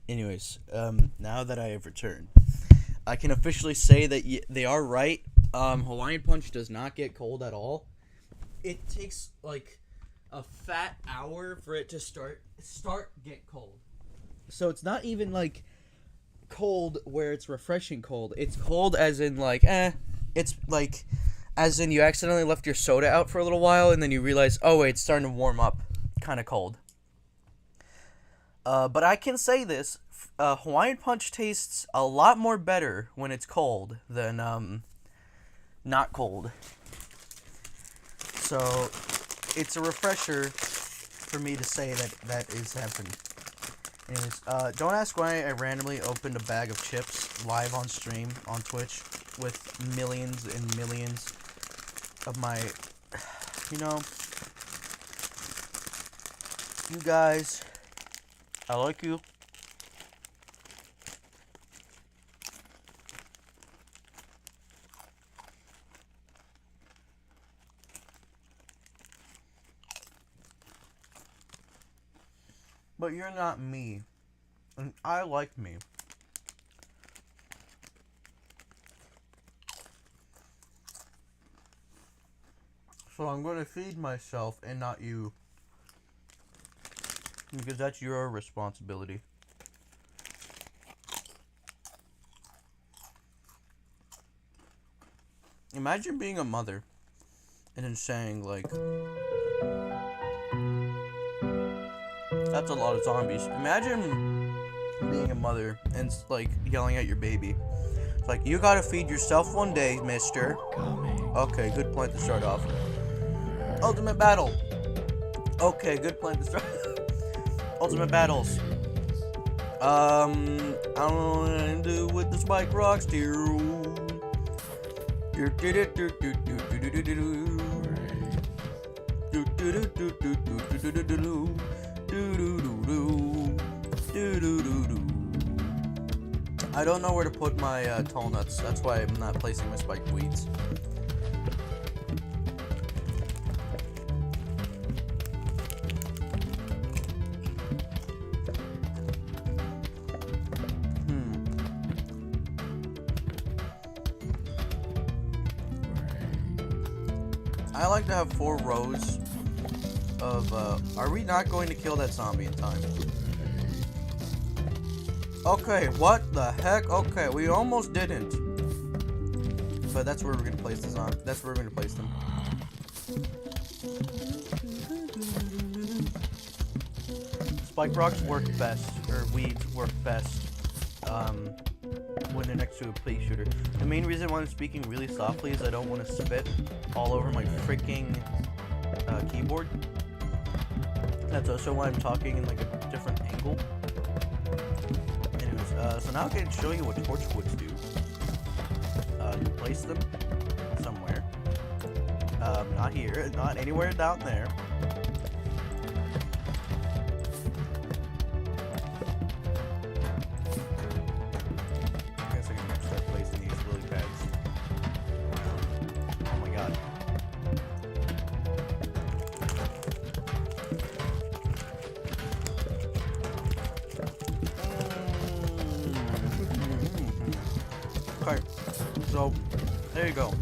Anyways, now that I have returned, I can officially say that they are right. Hawaiian Punch does not get cold at all. It takes like a fat hour for it to start get cold. So it's not even like cold where it's refreshing cold. It's cold as in like it's like as in you accidentally left your soda out for a little while and then you realize, oh wait, it's starting to warm up, kind of cold. But I can say this, Hawaiian Punch tastes a lot more better when it's cold than not cold. So it's a refresher for me to say that is happening. Anyways, don't ask why I randomly opened a bag of chips live on stream on Twitch with millions and millions of my, you guys, I like you. But you're not me. And I like me. So I'm going to feed myself and not you. Because that's your responsibility. Imagine being a mother and then saying, like, that's a lot of zombies. Imagine being a mother and, like, yelling at your baby. It's like, you gotta feed yourself one day, mister. Okay, good plan to start off. Ultimate battle. Okay, good plan to start. Ultimate battles. I don't know what to do with the spike rocks, dear. I don't know where to put my tall nuts. That's why I'm not placing my spiked weeds. I like to have 4 rows of, are we not going to kill that zombie in time? Okay, what the heck? Okay, we almost didn't. But that's where we're gonna place the zombie. That's where we're gonna place them. Spike rocks work best, or weeds work best, when they're next to a pea shooter. The main reason why I'm speaking really softly is I don't want to spit all over my freaking keyboard. That's also why I'm talking in like a different angle. Anyways, so now I can show you what torchwoods do. You place them somewhere. Not here, not anywhere down there. So, there you go.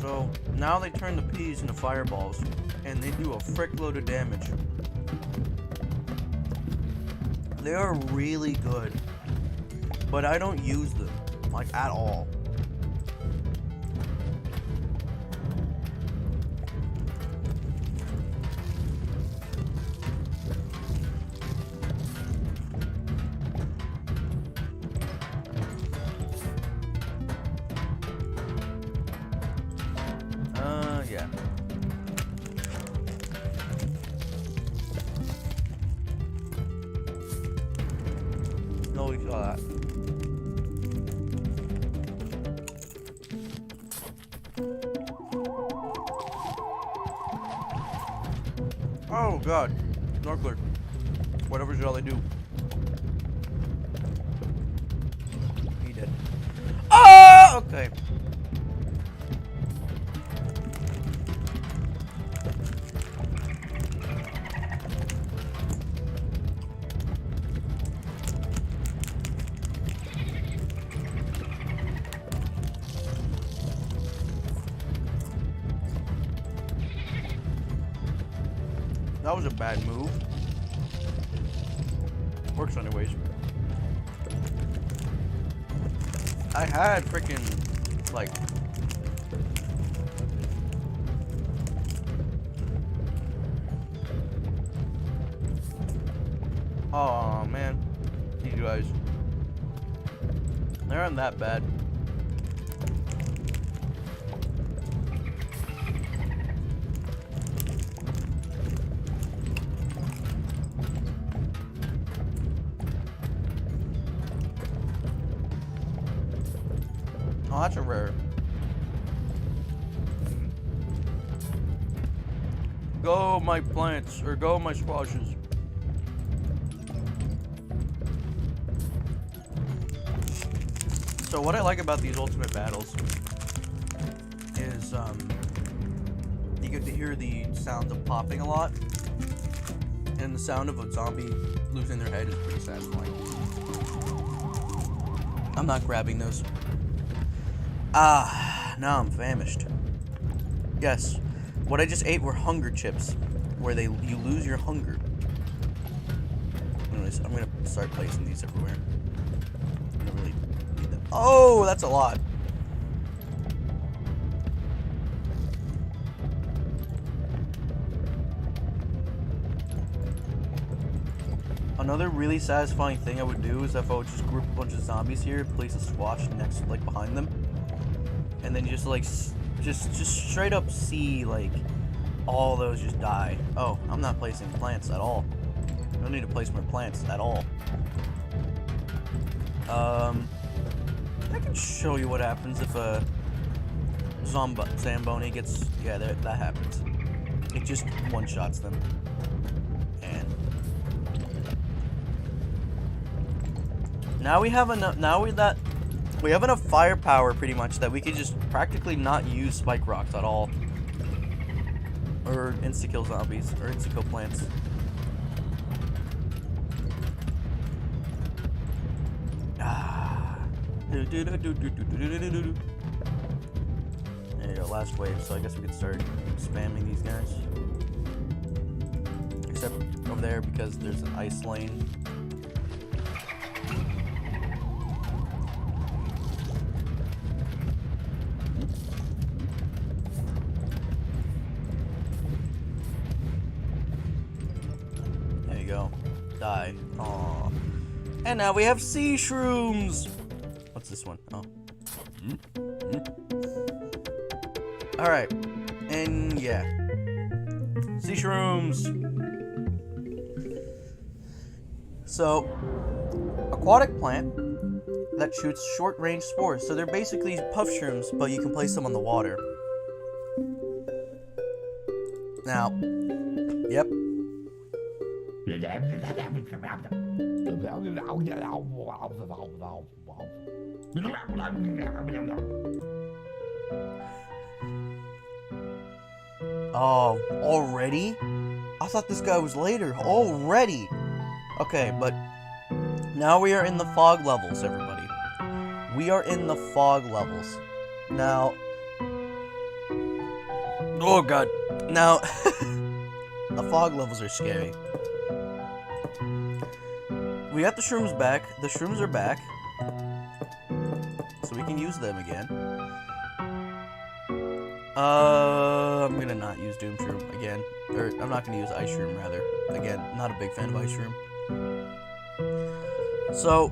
So, now they turn the peas into fireballs, and they do a frick load of damage. They are really good, but I don't use them, like, at all. Yeah. No, we saw that. Oh god. Snorkeler. Whatever shall they do? He did. Oh! Okay. That was a bad move. Works anyways. I had freaking like oh man, these guys, they aren't that bad. Oh, that's a rare. Go my plants, or go my squashes. So what I like about these ultimate battles is you get to hear the sound of popping a lot, and the sound of a zombie losing their head is pretty satisfying. I'm not grabbing those. Ah, now I'm famished. Yes, what I just ate were hunger chips, where you lose your hunger. Anyways, I'm gonna start placing these everywhere. I don't really need them. Oh, that's a lot. Another really satisfying thing I would do is if I would just group a bunch of zombies here, place a squash next, like behind them, and then just like just straight up see like all those just die. Oh, I'm not placing plants at all. I don't need to place more plants at all. I can show you what happens if a Zamboni gets, yeah, that happens. It just one-shots them. And now we have enough, we have enough firepower pretty much that we could just practically not use spike rocks at all. Or insta-kill zombies, or insta-kill plants. There you go, last wave, so I guess we could start spamming these guys. Except over there because there's an ice lane. There you go. Die. Aww. And now we have sea shrooms! What's this one? Oh. Alright. And yeah. Sea shrooms. So, aquatic plant that shoots short-range spores. So they're basically puff shrooms, but you can place them on the water. Now, yep. Oh, already? I thought this guy was later. Already? Okay, but now we are in the fog levels, everybody. We are in the fog levels. Now, oh god. Now, the fog levels are scary. We got the shrooms back. The shrooms are back. So we can use them again. I'm gonna not use Doom Shroom again. Or, I'm not gonna use Ice Shroom, rather. Again, not a big fan of Ice Shroom. So,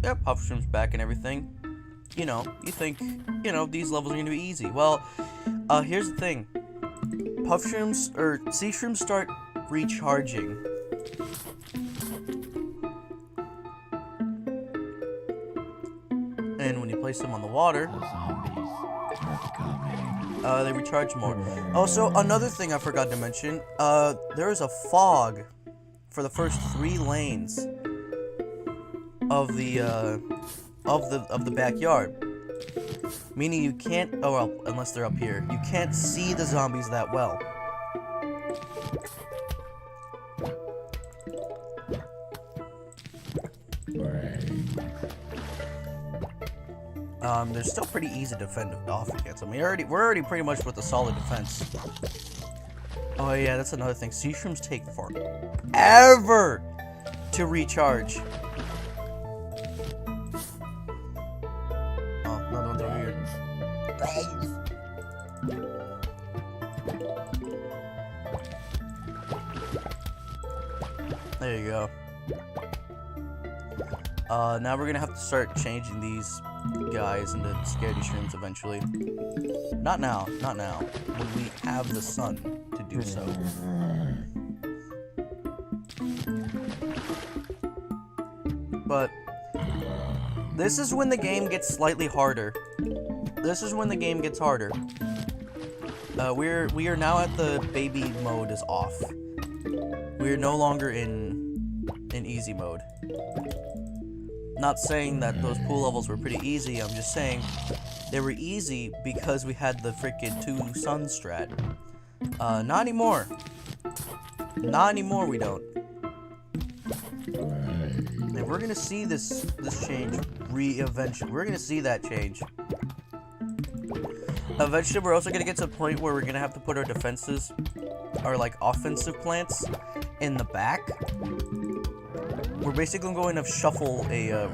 yeah, Puff Shroom's back and everything. You know, you think, you know, these levels are gonna be easy. Well, here's the thing. Puff Shrooms, or Sea Shrooms start recharging. And when you place them on the water, they recharge more. Also, another thing I forgot to mention, there is a fog for the first 3 lanes of the backyard. Meaning you can't, oh well, unless they're up here, you can't see the zombies that well. They're still pretty easy to defend off against. I mean, we're already pretty much with a solid defense. Oh yeah, that's another thing. Sea shrooms take forever to recharge. Oh, another one's over here. There you go. Now we're gonna have to start changing these guys into scaredy shrooms eventually. Not now, not now. When we have the sun to do so. But this is when the game gets slightly harder. This is when the game gets harder. We are now at the baby mode is off. We are no longer in easy mode. Not saying that those pool levels were pretty easy, I'm just saying they were easy because we had the freaking 2 sun strat. Not anymore. Not anymore, we don't. And we're gonna see this change eventually. We're gonna see that change. Eventually, we're also gonna get to a point where we're gonna have to put our defenses, our like offensive plants, in the back. We're basically going to shuffle a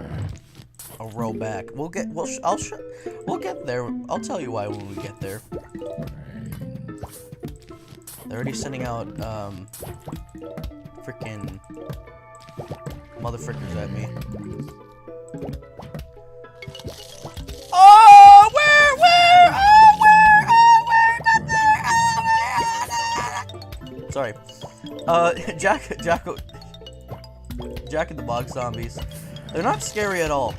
row back. We'll get there. I'll tell you why when we get there. They're already sending out freaking motherfuckers at me. Oh, where? Sorry. Jack in the Box zombies. They're not scary at all.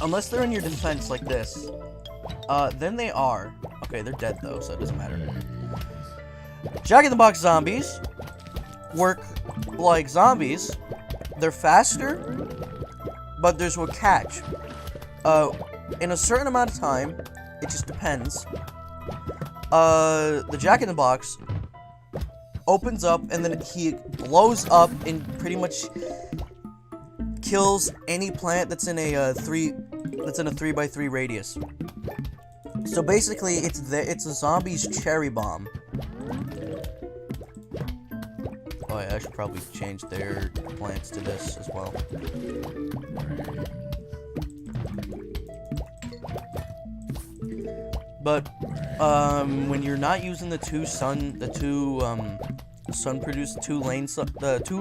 Unless they're in your defense like this. Then they are. Okay, they're dead though, so it doesn't matter. Jack in the Box zombies work like zombies. They're faster, but there's a catch. In a certain amount of time, it just depends. The Jack in the Box opens up and then he blows up and pretty much kills any plant that's in a 3x3 radius. So basically, it's a zombie's cherry bomb. Oh yeah, I should probably change their plants to this as well. But when you're not using the two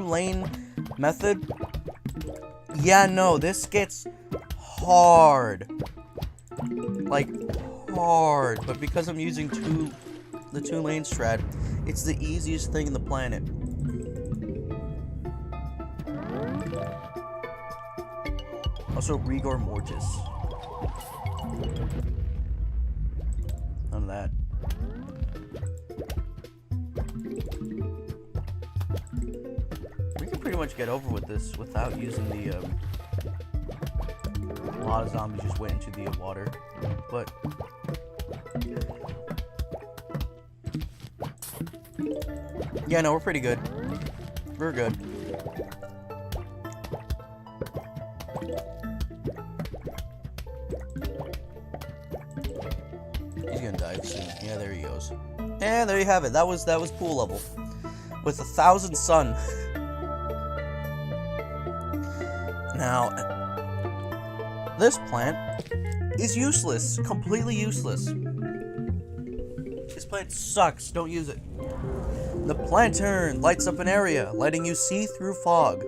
lane method, yeah, no, this gets hard, like hard. But because I'm using the 2 lane strat, it's the easiest thing in the planet. Also, Rigor Mortis. None of that. We can pretty much get over with this without using the, a lot of zombies just went into the water, but yeah, no, we're pretty good. We're good. He's gonna die soon. Yeah, there he goes. And there you have it. That was pool level with 1,000 sun. Now, this plant is useless. Completely useless. This plant sucks. Don't use it. The Plantern lights up an area, letting you see through fog.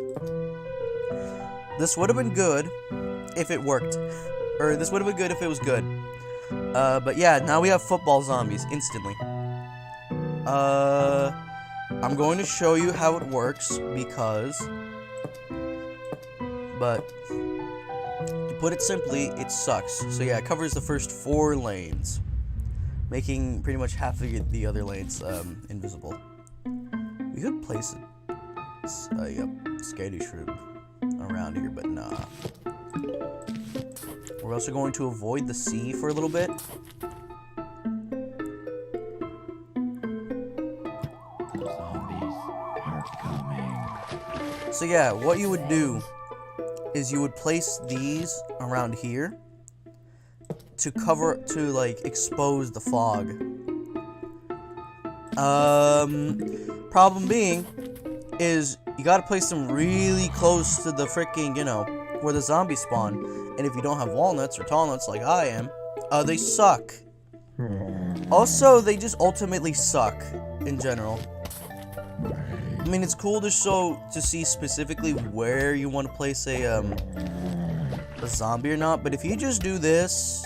This would have been good if it worked. Or this would have been good if it was good. But yeah, now we have football zombies instantly. I'm going to show you how it works because... But to put it simply, it sucks. So yeah, it covers the first 4 lanes, making pretty much half of the other lanes invisible. We could place a Skady Shroom around here, but nah. We're also going to avoid the sea for a little bit. Zombies are coming. So yeah, what you would do is you would place these around here to like expose the fog. Problem being is you gotta place them really close to the freaking, you know, where the zombies spawn. And if you don't have walnuts or tall nuts like I am, they suck. Also, they just ultimately suck in general. I mean, it's cool to see specifically where you want to place a zombie or not, but if you just do this,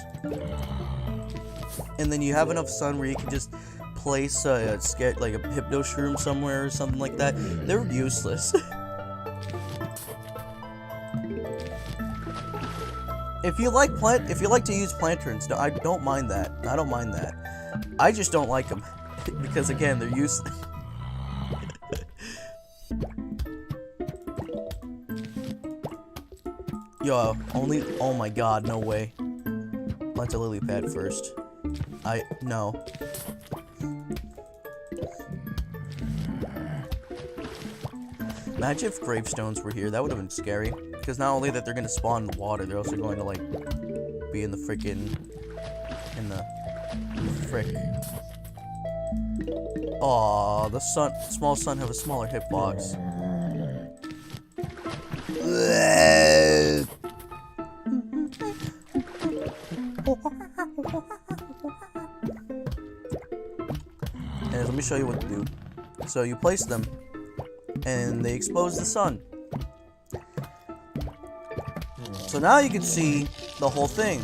and then you have enough sun where you can just place like a hypno shroom somewhere or something like that, they're useless. If you like to use planterns, no, I don't mind that. I don't mind that. I just don't like them because again, they're useless. Yo, oh my god, no way. Plant a lily pad first. No. Imagine if gravestones were here, that would have been scary. Because not only that they're gonna spawn in the water, they're also going to, like, be in the frickin'... frick. Aw, the small sun have a smaller hitbox. And let me show you what to do. So you place them, and they expose the sun. So now you can see the whole thing.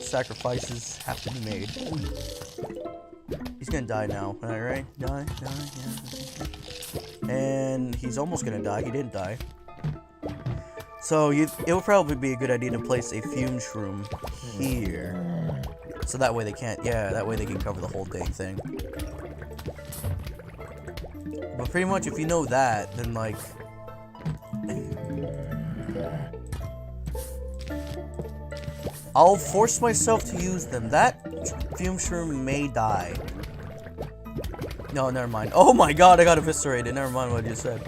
Sacrifices have to be made. He's gonna die now, alright? Die, yeah. And he's almost gonna die. He didn't die. So it would probably be a good idea to place a fume shroom here. So that way they can't, that way they can cover the whole dang thing. But pretty much if you know that, then like... I'll force myself to use them. That fume shroom may die. No, never mind. Oh my god, I got eviscerated. Never mind what I just said.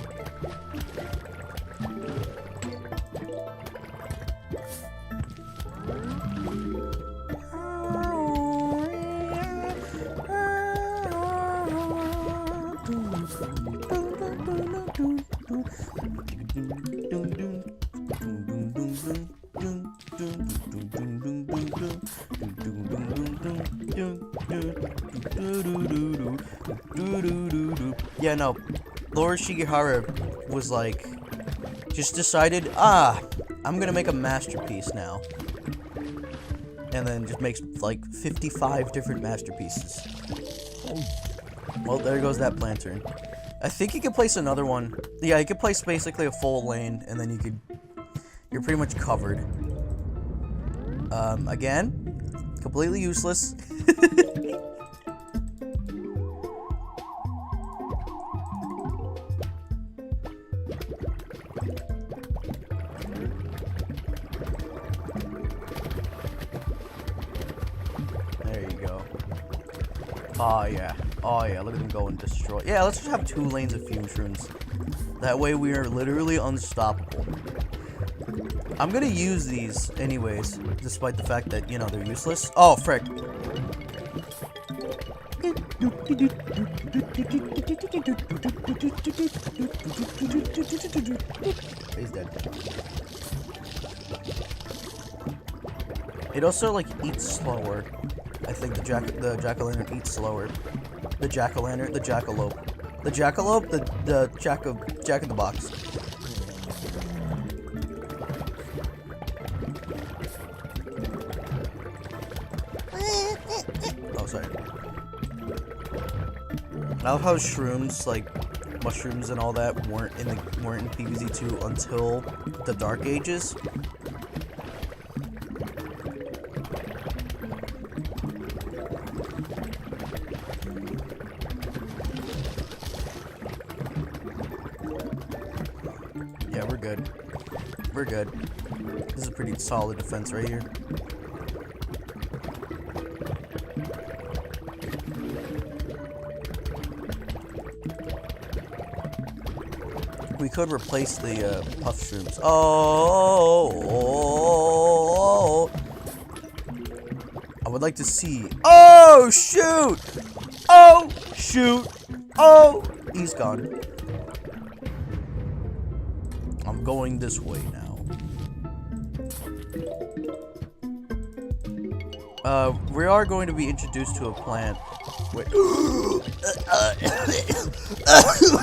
Yeah, no. Lord Shigehara was like, just decided, I'm gonna make a masterpiece now. And then just makes like 55 different masterpieces. Well, there goes that planter. I think you could place another one. Yeah, you could place basically a full lane, and then you're pretty much covered. Again, completely useless. There you go. Oh yeah. Oh yeah, look at them go and destroy. Yeah, let's just have 2 lanes of fume shrooms. That way we are literally unstoppable. I'm gonna use these anyways, despite the fact that, you know, they're useless. Oh, frick. He's dead. It also, like, eats slower. I think the jack-o'-lantern eats slower. The jack-o'-lantern, the jackalope. The jackalope, the jack-in-the-box. Oh, sorry. I love how shrooms, like mushrooms and all that, weren't in PvZ2 until the Dark Ages. Yeah, we're good. We're good. This is a pretty solid defense right here. We could replace the puff shrooms. Oh, I would like to see. Oh, shoot! Oh, shoot! Oh, he's gone. I'm going this way now. We are going to be introduced to a plant. Wait.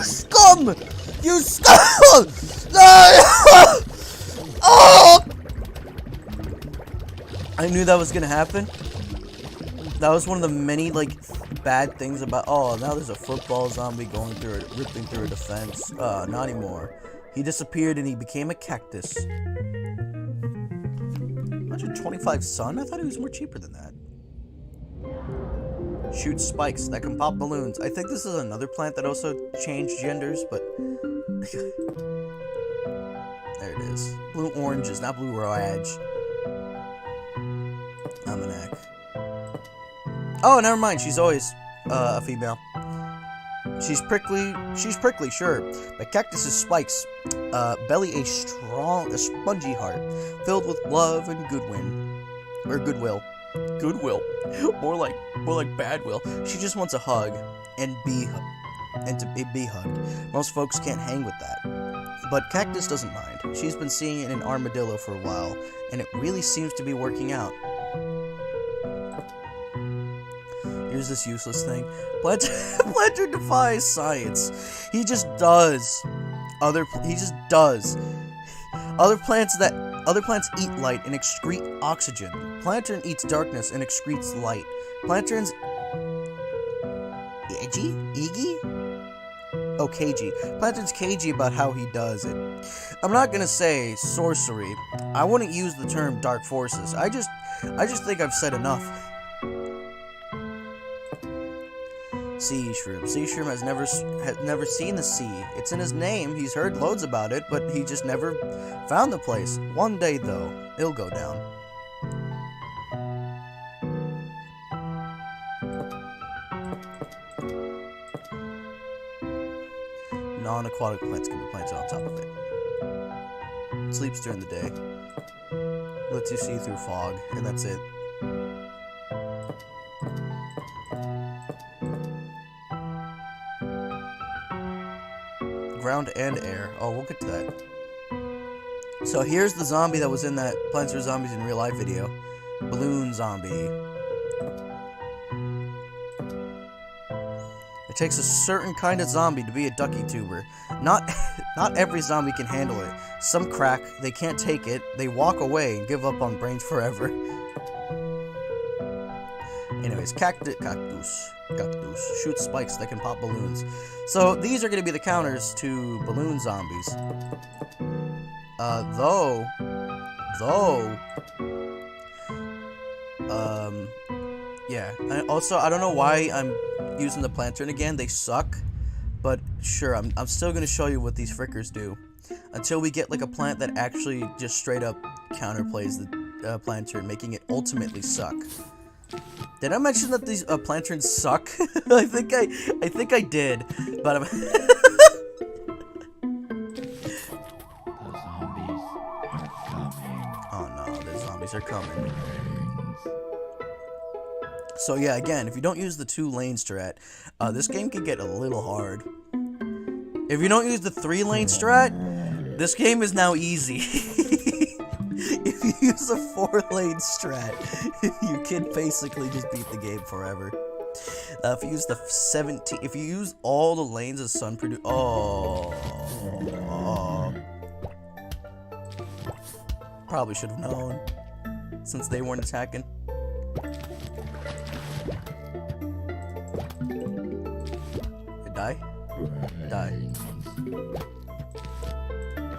Scum! You scum! Oh! I knew that was gonna happen. That was one of the many, like, bad things about. Oh, now there's a football zombie going through it, ripping through a defense. Not anymore. He disappeared and he became a cactus. 125 sun? I thought it was more cheaper than that. Shoot spikes that can pop balloons. I think this is another plant that also changed genders, but there it is. Blue oranges, not blue rage. Almanac. Oh, never mind. She's always a female. She's prickly, sure. But cactus's spikes belly a spongy heart filled with love and goodwill. Goodwill. More like bad will. She just wants a hug and to be hugged. Most folks can't hang with that. But Cactus doesn't mind. She's been seeing it in Armadillo for a while, and it really seems to be working out. Here's this useless thing. Planter defies science. He just does. He just does. Other plants eat light and excrete oxygen. Plantain eats darkness and excretes light. Plantain's Iggy? Oh, cagey. Plantain's cagey about how he does it. I'm not gonna say sorcery. I wouldn't use the term dark forces. I just think I've said enough. Sea shroom. Sea shroom has never seen the sea. It's in his name. He's heard loads about it, but he just never found the place. One day, though, it'll go down. Non-aquatic plants can be planted on top of it. It sleeps during the day. Lets you see through fog, and that's it. Ground and air. Oh, we'll get to that. So here's the zombie that was in that Plants vs. Zombies in Real Life video. Balloon zombie. It takes a certain kind of zombie to be a ducky tuber. Not every zombie can handle it. Some crack, they can't take it, they walk away and give up on brains forever. Anyways, cactus shoots spikes that can pop balloons. So these are going to be the counters to balloon zombies. Yeah. I don't know why I'm using the plantain again. They suck, but sure, I'm still going to show you what these frickers do until we get like a plant that actually just straight up counterplays the plantain, making it ultimately suck. Did I mention that these plantains suck? I think I did, but I'm oh no, the zombies are coming. So yeah, again, if you don't use the 2-lane strat, this game can get a little hard. If you don't use the 3-lane strat, this game is now easy. If you use a 4-lane strat, you can basically just beat the game forever. If you use the 17, if you use all the lanes as sun produce, probably should have known, since they weren't attacking. Die? Die.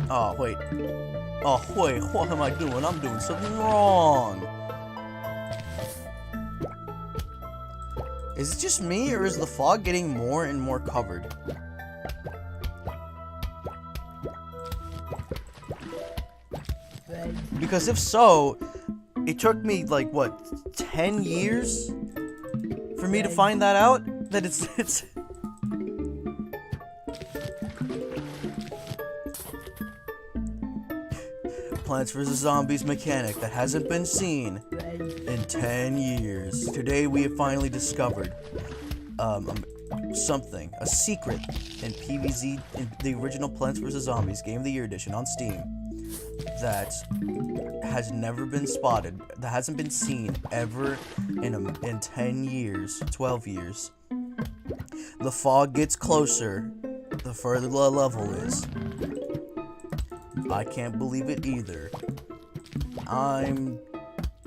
Oh, wait. Oh, wait, what am I doing? I'm doing something wrong. Is it just me, or is the fog getting more and more covered? Because if so, it took me, like, what, 10 years for me to find that out? That it's... Plants vs. Zombies mechanic that hasn't been seen in 10 years. Today we have finally discovered something, a secret in PvZ, in the original Plants vs. Zombies Game of the Year edition on Steam that has never been spotted, that hasn't been seen ever in 10 years, 12 years. The fog gets closer the further the level is. I can't believe it either. I'm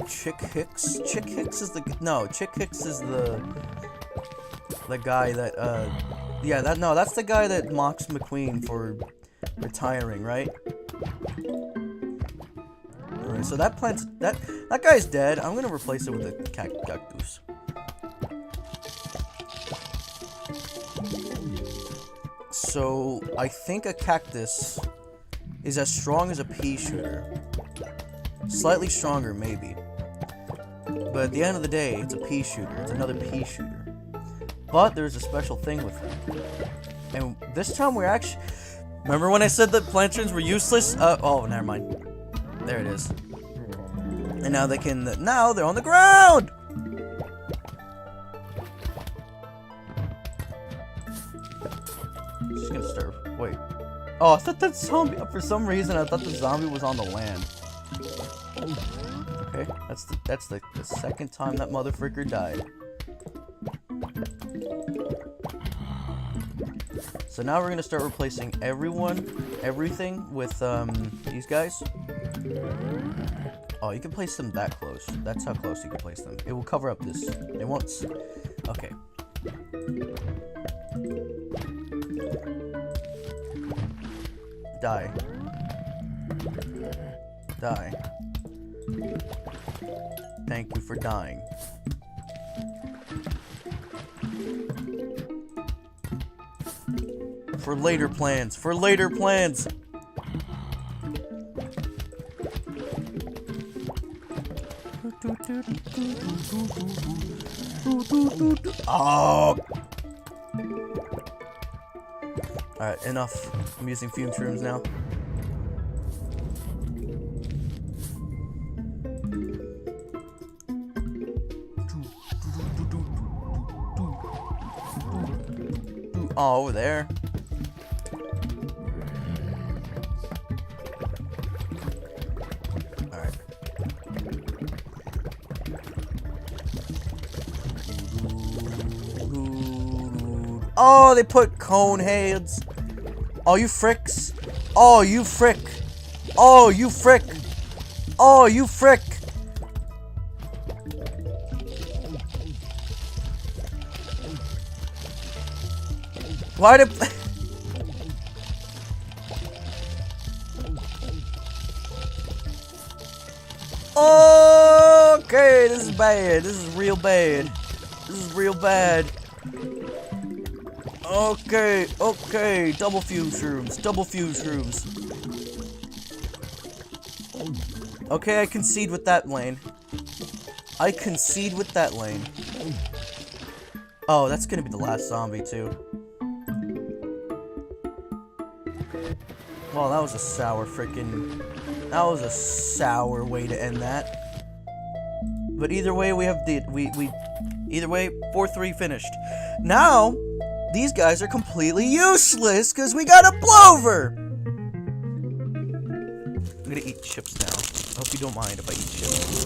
Chick Hicks. Chick Hicks is the guy that that's the guy that mocks McQueen for retiring, right? Alright, so that guy's dead. I'm gonna replace it with a cactus. So I think a cactus is as strong as a pea shooter. Slightly stronger, maybe. But at the end of the day, it's a pea shooter. It's another pea shooter. But there's a special thing with them. And this time we're actually... Remember when I said that plantains were useless? Oh, never mind. There it is. And now they can... Now they're on the ground! Just gonna start... Wait. Oh, I thought that zombie... For some reason, I thought the zombie was on the land. Okay, that's the second time that motherfricker died. So now we're gonna start replacing everything with these guys. Oh, you can place them that close. That's how close you can place them. It will cover up this. It won't. Okay. Die. Die. Thank you for dying. For later plans. For later plans. Oh. Alright, enough. I'm using fume shrooms now. Oh, over there. Alright. Oh, they put cone heads. Oh, you fricks. Oh, you frick. Oh, you frick. Oh, you frick. Why did... Okay, this is bad. This is real bad. This is real bad. Okay, okay. Double fuse shrooms. Double fuse shrooms. Okay, I concede with that lane. I concede with that lane. Oh, that's gonna be the last zombie, too. Well, that was a sour freaking... That was a sour way to end that. But either way, we have the... Either way, 4-3 finished. Now, these guys are completely useless because we got a blower! I'm gonna eat chips now. I hope you don't mind if I eat chips.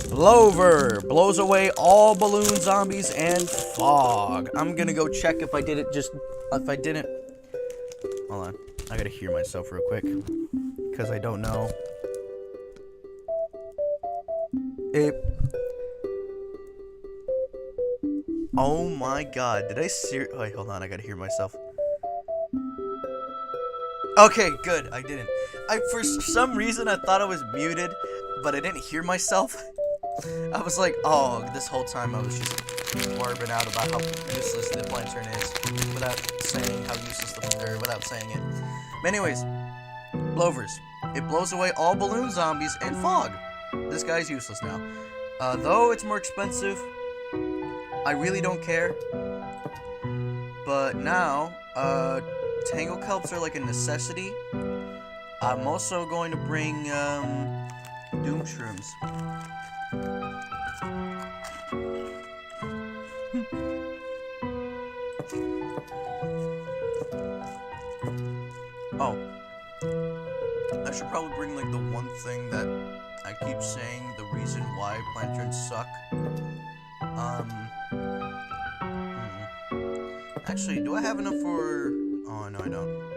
Blower blows away all balloon zombies and fog. I'm gonna go check if I did it just... If I didn't... Hold on. I gotta hear myself real quick. Because I don't know. Oh my god. Did I wait, hold on. I gotta hear myself. Okay, good. I didn't. For some reason, I thought I was muted, but I didn't hear myself. I was like, oh, this whole time I was just barbing out about how useless the lantern is without saying how useless without saying it. But anyways, blowers. It blows away all balloon zombies and fog. This guy's useless now. Though it's more expensive, I really don't care. But now, tangle kelps are like a necessity. I'm also going to bring Doom Shrooms. Oh. I should probably bring like the one thing that I keep saying the reason why plantains suck. Actually, do I have enough for... Oh, no, I don't.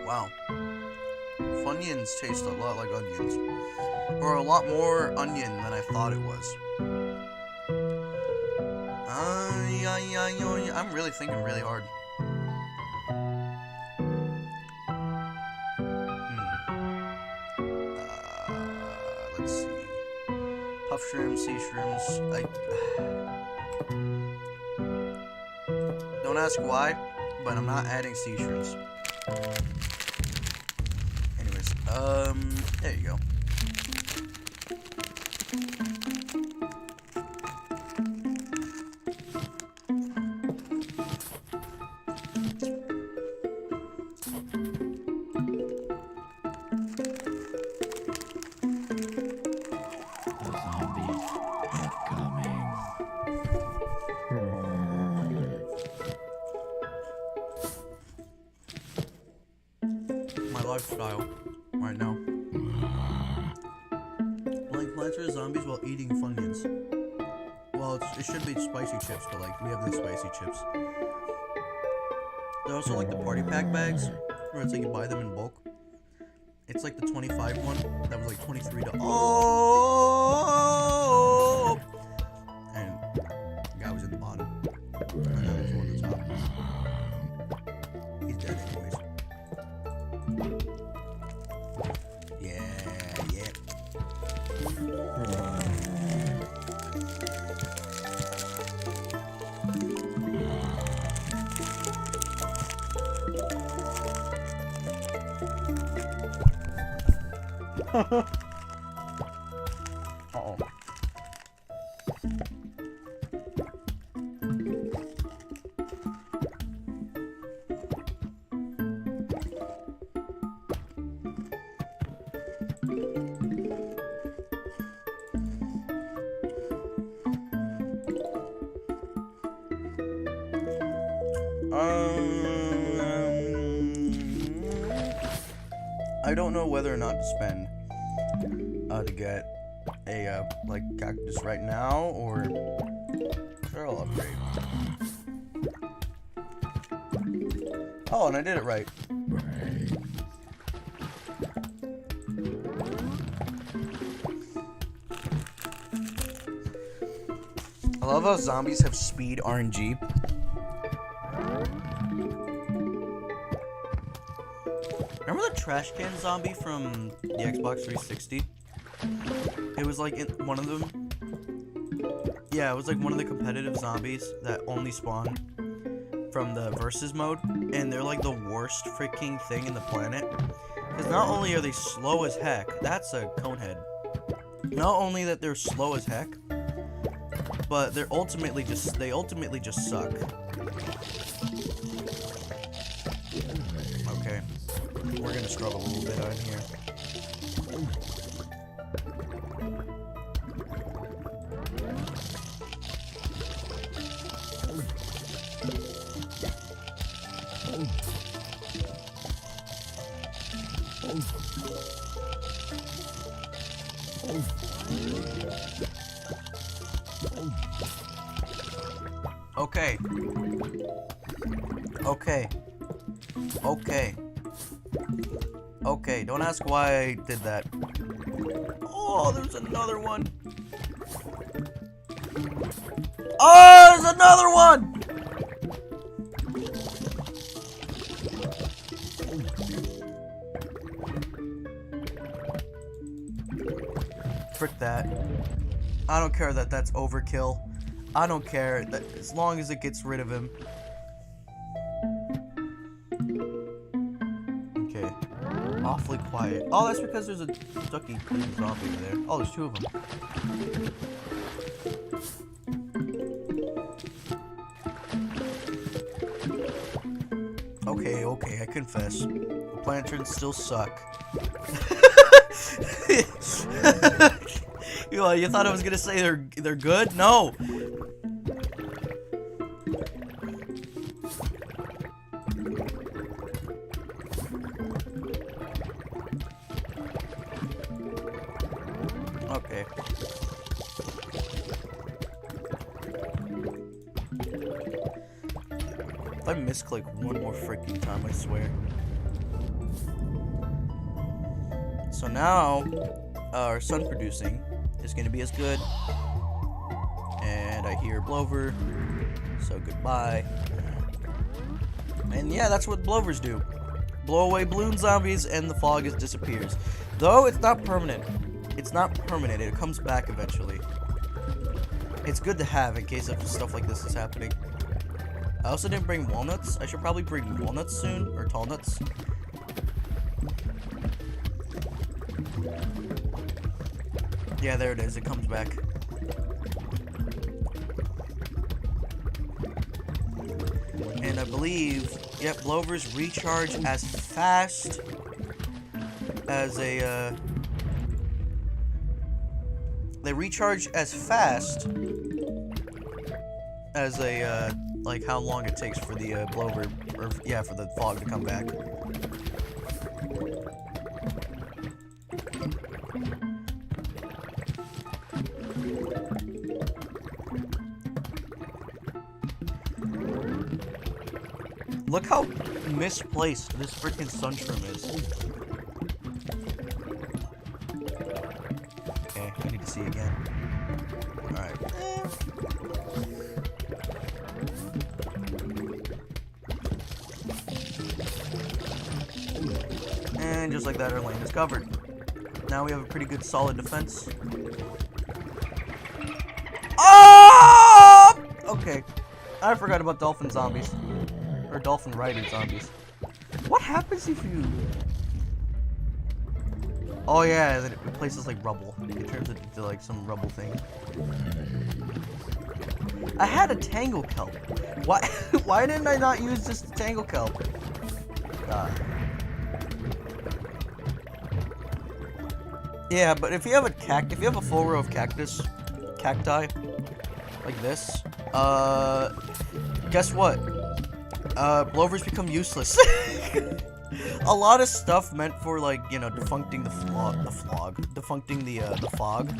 Wow. Funyuns taste a lot like onions. Or a lot more onion than I thought it was. I'm really thinking really hard. Let's see. Puff shrooms, sea shrooms. Don't ask why, but I'm not adding sea shrooms. Anyways, there you go. My lifestyle right now. Playing Plants vs. Zombies while eating Funyuns. Well, it should be spicy chips, but like we have the spicy chips. They're also like the party pack bags, where it's like you buy them in bulk. It's like the 25 one that was like $23. Oh! And the guy was in the bottom. And that was one of the top. He's dead anyways. Yeah. Uh-oh. I don't know whether or not to spend to get a like cactus right now or sure I'll upgrade. Oh, and I did it right. I love how zombies have speed RNG. Remember the trash can zombie from the Xbox 360? It was like in one of them. Yeah, it was like one of the competitive zombies that only spawn from the versus mode, and they're like the worst freaking thing in the planet. Because not only are they slow as heck, that's a conehead. Not only that they're slow as heck, but they ultimately just suck. Okay. We're gonna struggle a little bit on here. Okay. Okay, don't ask why I did that. Oh, there's another one. Oh, there's another one! Frick that. I don't care that that's overkill. I don't care that as long as it gets rid of him. Okay. Awfully quiet. Oh, that's because there's a ducky zombie over there. Oh, there's two of them. Okay, okay, I confess. The plantains still suck. You thought I was gonna say they're good? No. Okay. If I misclick one more freaking time, I swear. So now, our sun producing is going to be as good. And I hear Blover, so goodbye. And yeah, that's what Blovers do. Blow away balloon zombies and the fog disappears. Though it's not permanent. It's not permanent, it comes back eventually. It's good to have in case of stuff like this is happening. I also didn't bring walnuts. I should probably bring walnuts soon, or tall nuts. Yeah, there it is. It comes back. And I believe, yep, Blovers recharge as fast as a, they recharge as fast as a, like how long it takes for the Blover, or yeah, for the fog to come back. Look how misplaced this freaking sunshroom is. Okay, I need to see again. Alright. And just like that, our lane is covered. Now we have a pretty good solid defense. Oh! Okay. I forgot about dolphin zombies. Or dolphin rider zombies. What happens if you... Oh yeah, then it replaces like rubble. It turns it into like some rubble thing. I had a tangle kelp. Why why didn't I not use this tangle kelp? Yeah, but if you have a full row of cacti, like this, guess what? Blovers become useless. A lot of stuff meant for, like, you know, defuncting the fog,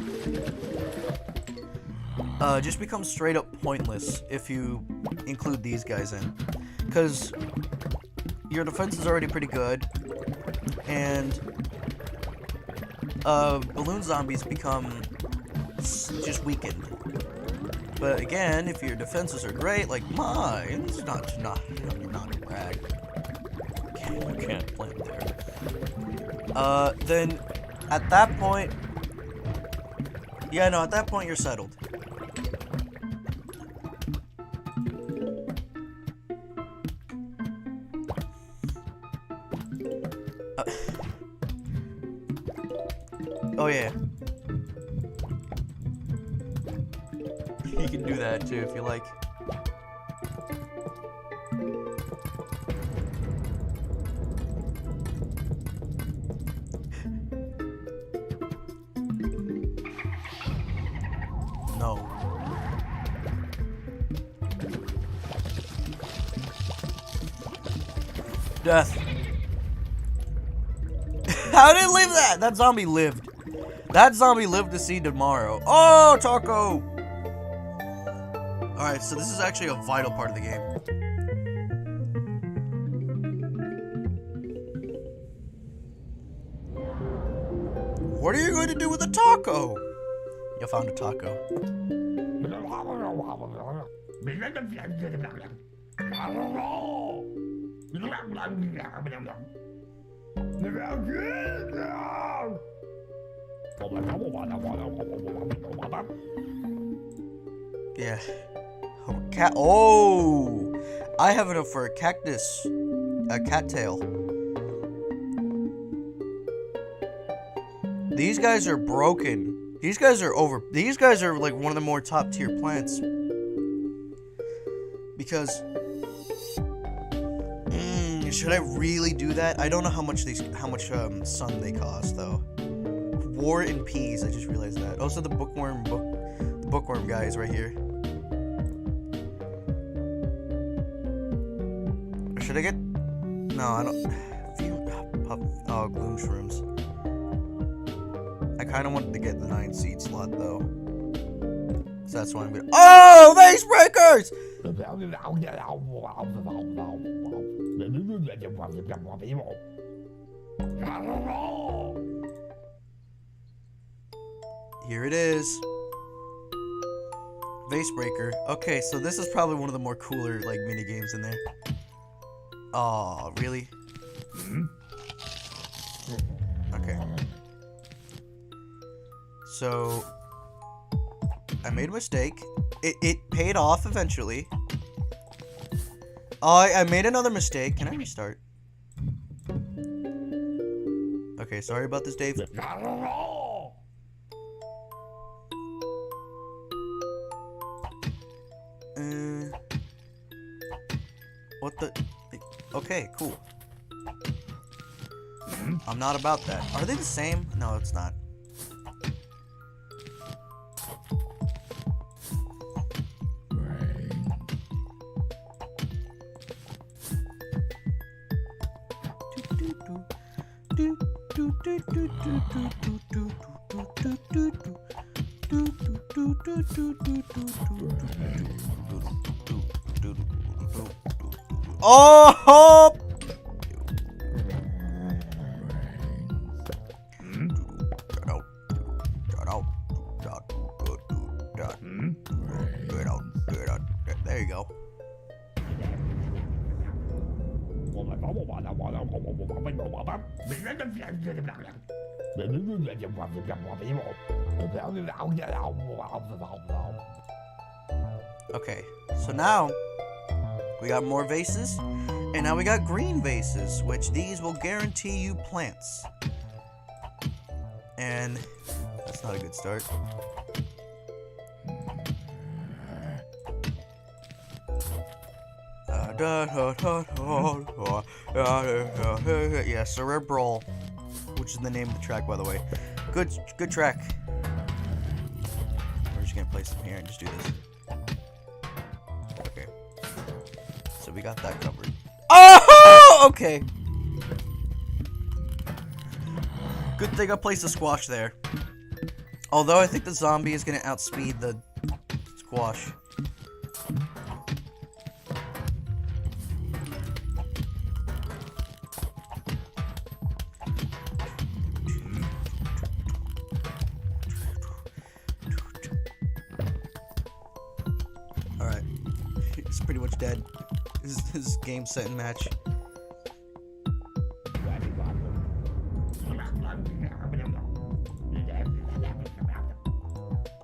just becomes straight up pointless if you include these guys in. Because your defense is already pretty good, and balloon zombies become just weakened. But again, if your defenses are great, like mine, it's not a brag. You can't plant there. Then at that point, yeah, no, at that point you're settled. Oh yeah. You can do that too if you like. No. Death. How did it live that? That zombie lived. That zombie lived to see tomorrow. Oh, taco! Alright, so this is actually a vital part of the game. What are you going to do with a taco? You found a taco. Yeah. Oh, cat. Oh! I have enough for a cactus. A cattail. These guys are broken. These guys are These guys are like one of the more top tier plants. Because. Should I really do that? I don't know how much sun they cost though. War and peas. I just realized that. Also, the bookworm guy is right here. Or should I get? No, I don't. Oh, gloom shrooms. I kind of wanted to get the 9 seed slot though. So that's why I'm gonna. Oh, vase breakers! Here it is. Vase breaker. Okay, so this is probably one of the more cooler like mini games in there. Oh, really? Okay. So I made a mistake. It paid off eventually. Oh, I made another mistake. Can I restart? Okay, sorry about this, Dave. What the? Okay, cool. I'm not about that. Are they the same? No, it's not. Oh! There you go. Okay, so now we got more vases, and now we got green vases, which these will guarantee you plants. And that's not a good start. Yeah, Cerebral, which is the name of the track, by the way. Good track. We're just gonna place them here and just do this. Okay. So we got that covered. Oh! Okay. Good thing I placed a squash there. Although I think the zombie is gonna outspeed the squash. Alright. He's pretty much dead. His game set and match.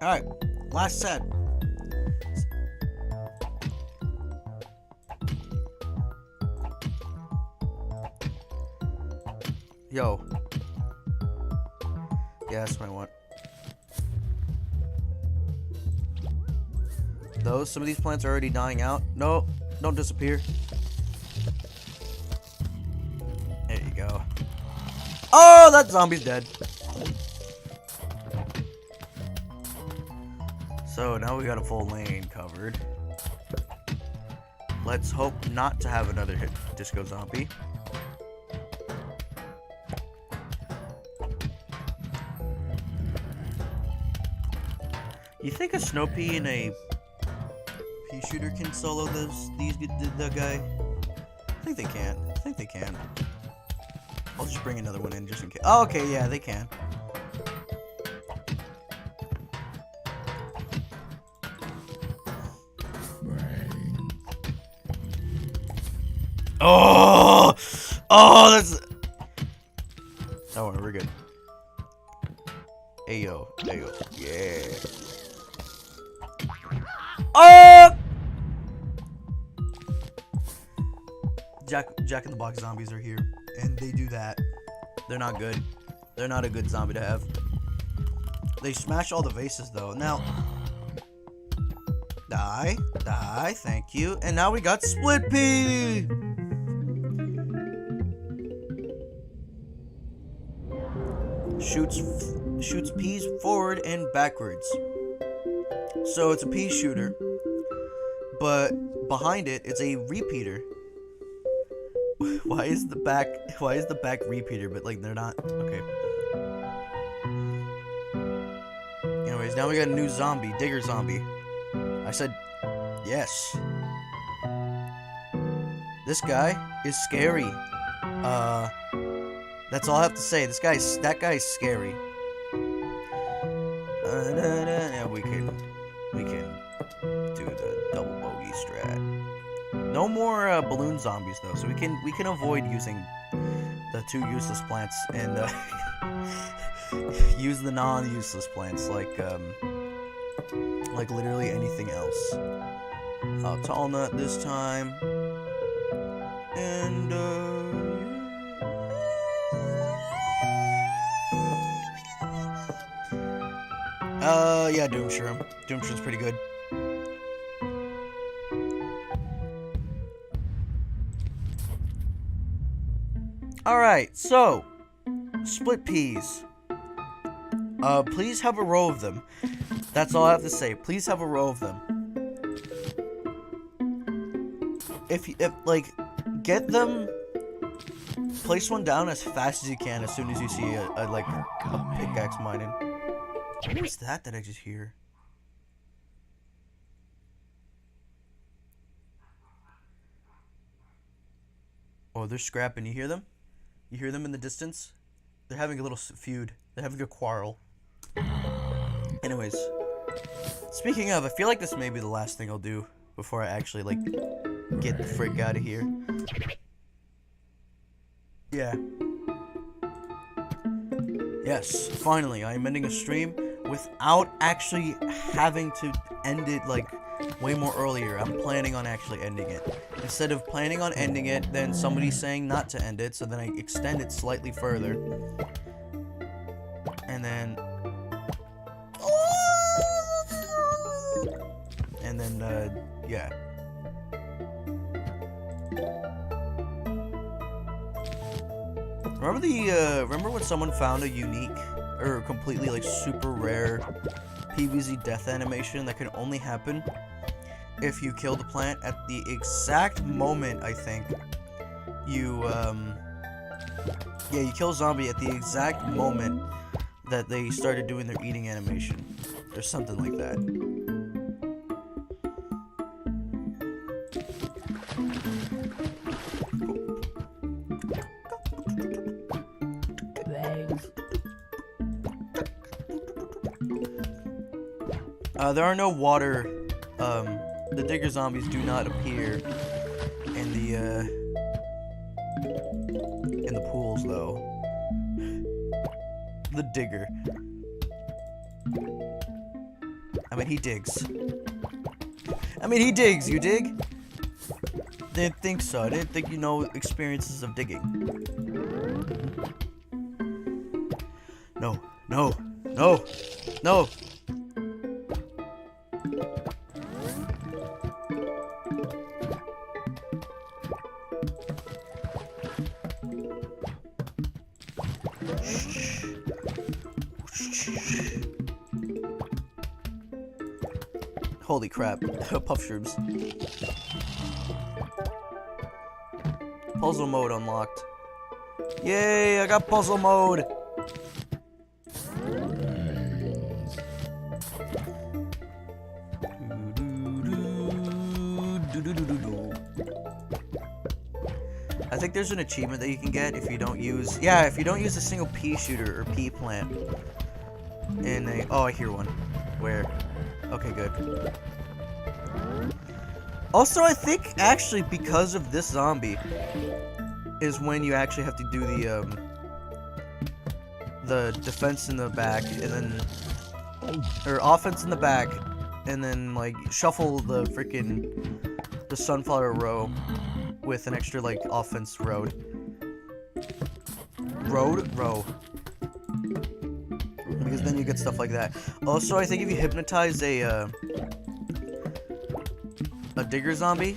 Alright, last set. Yo. Yeah, that's what I want. Some of these plants are already dying out. No, don't disappear. There you go. Oh, that zombie's dead. So now we got a full lane covered. Let's hope not to have another hit disco zombie. You think a snow pea and a pea shooter can solo the guy? I think they can. I'll just bring another one in just in case. Oh, okay, yeah, they can. Oh, that's. Don't worry, we're good. Ayo. Yeah. Oh! Jack in the Box zombies are here, and they do that. They're not good. They're not a good zombie to have. They smash all the vases though. Now, die, thank you. And now we got Split Pea. Shoots peas forward and backwards. So it's a pea shooter, but behind it, it's a repeater. Why is the back repeater, but like they're not? Okay. Anyways, now we got a new zombie, Digger zombie. I said yes. This guy is scary. That's all I have to say. That guy's scary. Yeah, we can do the double bogey strat. No more balloon zombies though, so we can avoid using the 2 useless plants and use the non-useless plants like literally anything else. Tall nut this time, and yeah, Doomshroom. Doomshroom's pretty good. Alright, so, split peas. Please have a row of them. That's all I have to say. Please have a row of them. If get them, place one down as fast as you can as soon as you see a pickaxe mining. What was that I just hear? Oh, they're scrapping. You hear them? You hear them in the distance? They're having a little feud. They're having a quarrel. Anyways, speaking of, I feel like this may be the last thing I'll do before I actually, like, get the frick out of here. Yeah. Yes, finally, I am ending a stream without actually having to end it, like, way more earlier. I'm planning on actually ending it. Instead of planning on ending it, then somebody's saying not to end it, so then I extend it slightly further. And then... And then, yeah. Remember when someone found a unique, or completely, like, super rare PvZ death animation that can only happen if you kill the plant at the exact moment, I think, you kill a zombie at the exact moment that they started doing their eating animation, or something like that. There are no water, the Digger zombies do not appear in the pools, though. The Digger. I mean, he digs. You dig? Didn't think so. I didn't think you know experiences of digging. No. Holy crap. Puff shrooms. Puzzle mode unlocked. Yay, I got puzzle mode! I think there's an achievement that you can get if you don't use... Yeah, if you don't use a single pea shooter or pea plant. In a... Oh, I hear one. Where? Okay, good. Also, I think, actually, because of this zombie, is when you actually have to do the defense in the back, and then, or offense in the back, and then like shuffle the sunflower row with an extra like offense row. Because then you get stuff like that. Also, I think if you hypnotize a digger zombie,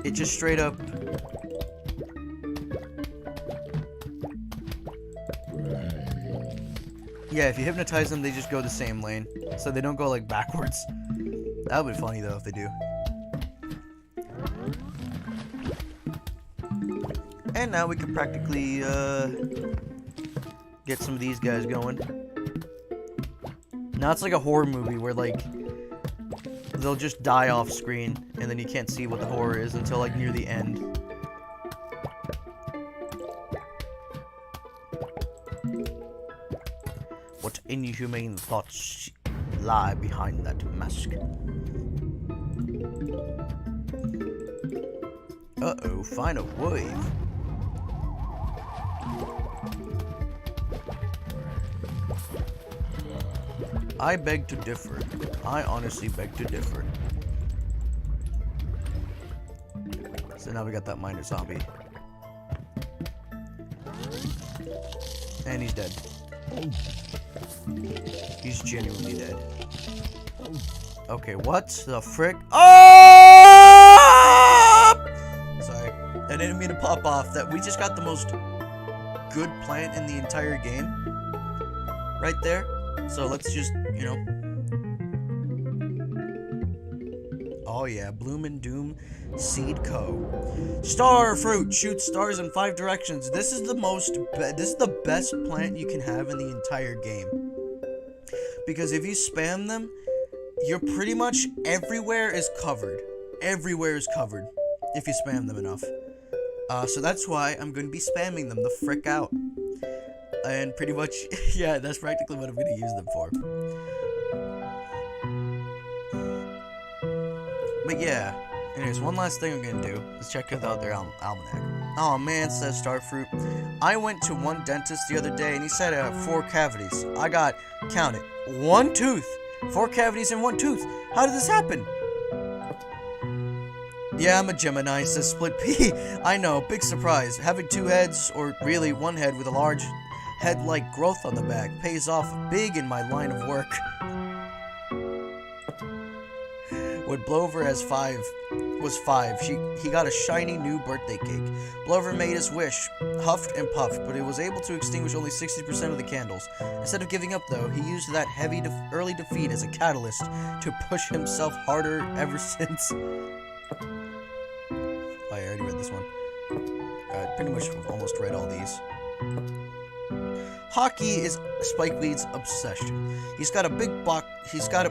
it just straight up. Yeah, if you hypnotize them, they just go the same lane. So they don't go, like, backwards. That would be funny, though, if they do. And now we can practically, get some of these guys going. Now it's like a horror movie where, like, they'll just die off screen, and then you can't see what the horror is until, like, near the end. What inhumane thoughts lie behind that mask? Uh-oh, final wave. I beg to differ. I honestly beg to differ. So now we got that miner zombie. And he's dead. He's genuinely dead. Okay, what the frick? Oh! Sorry, I didn't mean to pop off. That we just got the most good plant in the entire game. Right there. So let's just, you know. Oh yeah, Bloom and Doom Seed Co. Star fruit shoots stars in 5 directions. This is the best plant you can have in the entire game. Because if you spam them, you're pretty much everywhere is covered. Everywhere is covered if you spam them enough. So that's why I'm going to be spamming them the frick out. And pretty much, yeah, that's practically what I'm going to use them for. But yeah, anyways, one last thing I'm going to do is check out their almanac. Oh man, says Starfruit. I went to one dentist the other day and he said I have 4 cavities. I got, count it, 1 tooth. 4 cavities in 1 tooth. How did this happen? Yeah, I'm a Gemini, says Split P. I know, big surprise. Having 2 heads, or really 1 head with a large head-like growth on the back, pays off big in my line of work. When Blover was 5, he got a shiny new birthday cake. Blover made his wish, huffed and puffed, but he was able to extinguish only 60% of the candles. Instead of giving up, though, he used that heavy early defeat as a catalyst to push himself harder ever since. Oh, I already read this one. Pretty much almost read all these. Hockey is Spikeweed's obsession. He's got a big box. He's got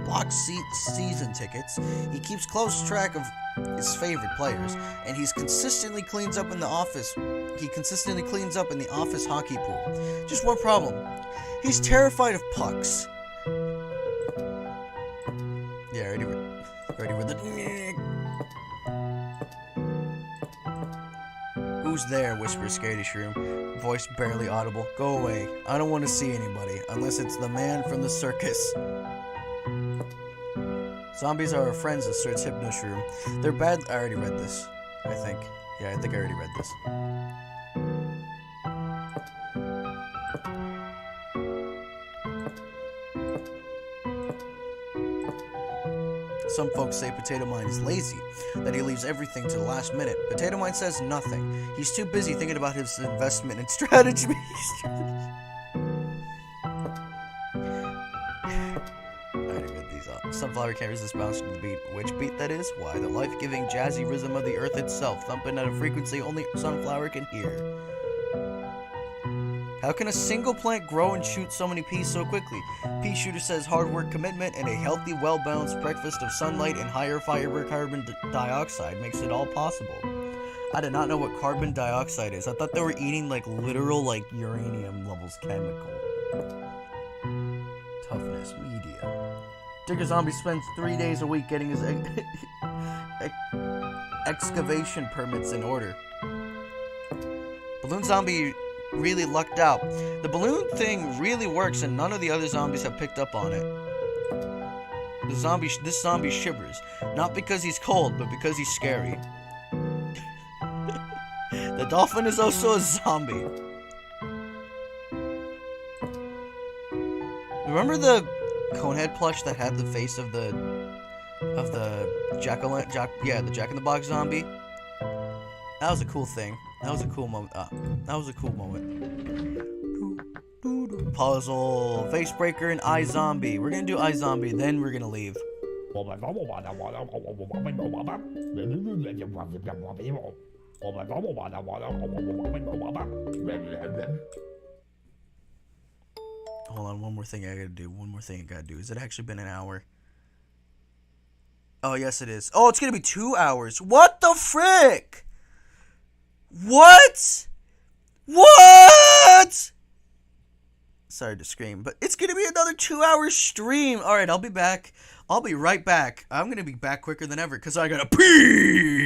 box season tickets. He keeps close track of his favorite players, and he consistently cleans up in the office. He consistently cleans up in the office hockey pool. Just one problem: he's terrified of pucks. Yeah, ready with the. Who's there? Whispers Scaredy Shroom. Voice barely audible. Go away. I don't want to see anybody, unless it's the man from the circus. Zombies are our friends, asserts Hypno Shroom. They're bad. I already read this, I think. Yeah, I think I already read this. Some folks say Potato Mine is lazy, that he leaves everything to the last minute. Potato Mine says nothing. He's too busy thinking about his investment and strategy. I already read these up. Sunflower can't resist bouncing to the beat. Which beat that is? Why, the life-giving jazzy rhythm of the earth itself, thumping at a frequency only Sunflower can hear. How can a single plant grow and shoot so many peas so quickly? Pea Shooter says hard work, commitment, and a healthy, well-balanced breakfast of sunlight and higher fiber carbon dioxide makes it all possible. I did not know what carbon dioxide is. I thought they were eating, like, literal, like, uranium levels chemical. Toughness, medium. Digger Zombie spends 3 days a week getting his excavation permits in order. Balloon Zombie really lucked out. The balloon thing really works, and none of the other zombies have picked up on it. This zombie shivers, not because he's cold, but because he's scary. The dolphin is also a zombie. Remember the Conehead plush that had the face of the Jack in the Box zombie? That was a cool thing. That was a cool moment. Puzzle, face breaker, and eye zombie. We're gonna do eye zombie, then we're gonna leave. Hold on, one more thing I gotta do. Has it actually been an hour? Oh, yes it is. Oh, it's gonna be 2 hours. What the frick? What? Sorry to scream, but it's gonna be another 2 hour stream. Alright, I'll be back. I'll be right back. I'm gonna be back quicker than ever, because I gotta pee!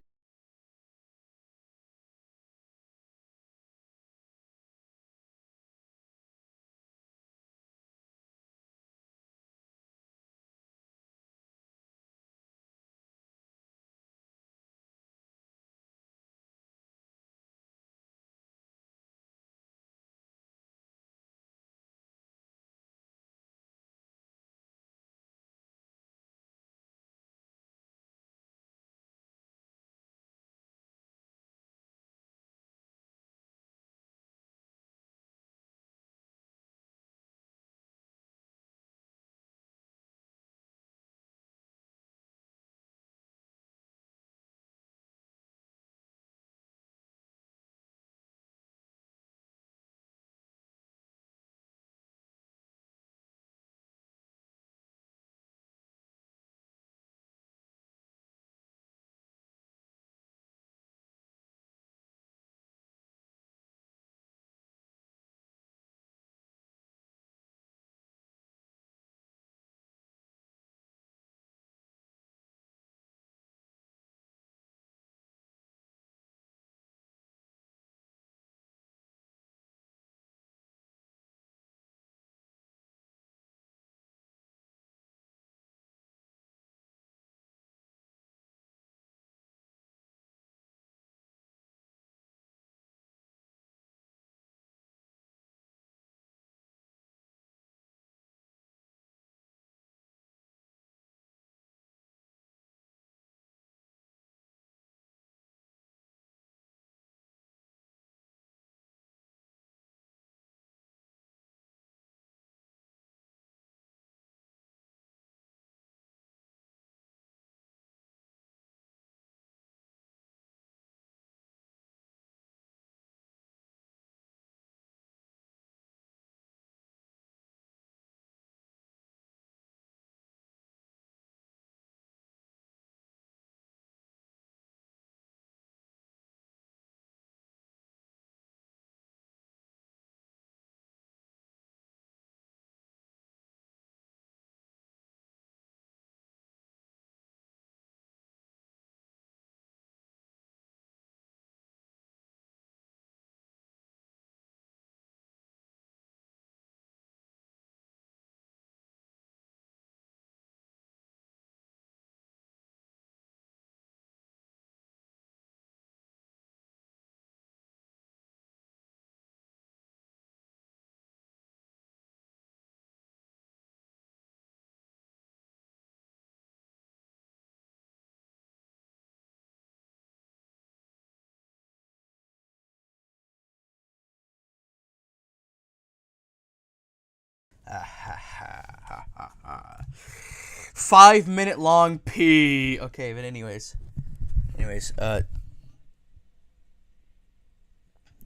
Ah, ha, ha, ha, ha. 5 minute long pee. Okay, but anyways,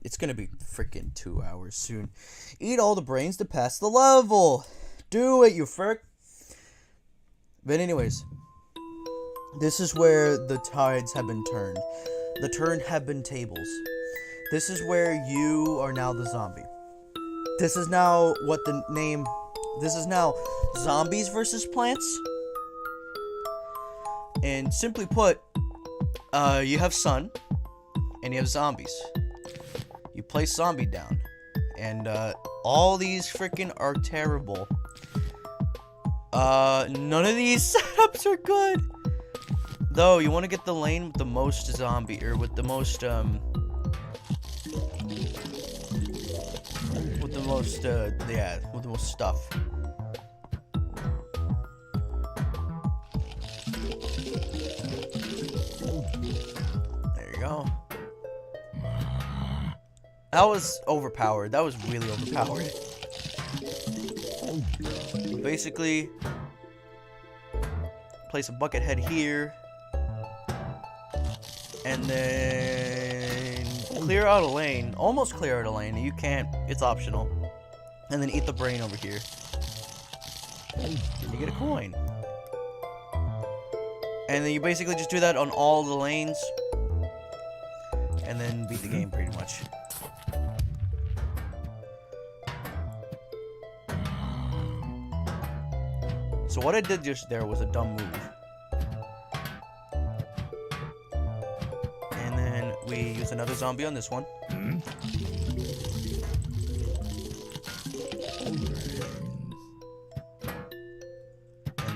it's gonna be freaking 2 hours soon. Eat all the brains to pass the level. Do it, you frick. But anyways, this is where the tides have been turned. The turn have been tables. This is where you are now the zombie. This is now zombies versus plants. And simply put, you have sun, and you have zombies. You place zombie down. and all these freaking are terrible. None of these setups are good. Though, you want to get the lane with the most zombie, or with the most, yeah, with the most stuff. There you go. That was overpowered. That was really overpowered. Basically, place a bucket head here, and then clear out a lane. Almost clear out a lane. You can't. It's optional. And then eat the brain over here. And you get a coin. And then you basically just do that on all the lanes, and then beat the game pretty much. So what I did just there was a dumb move. And then we use another zombie on this one. And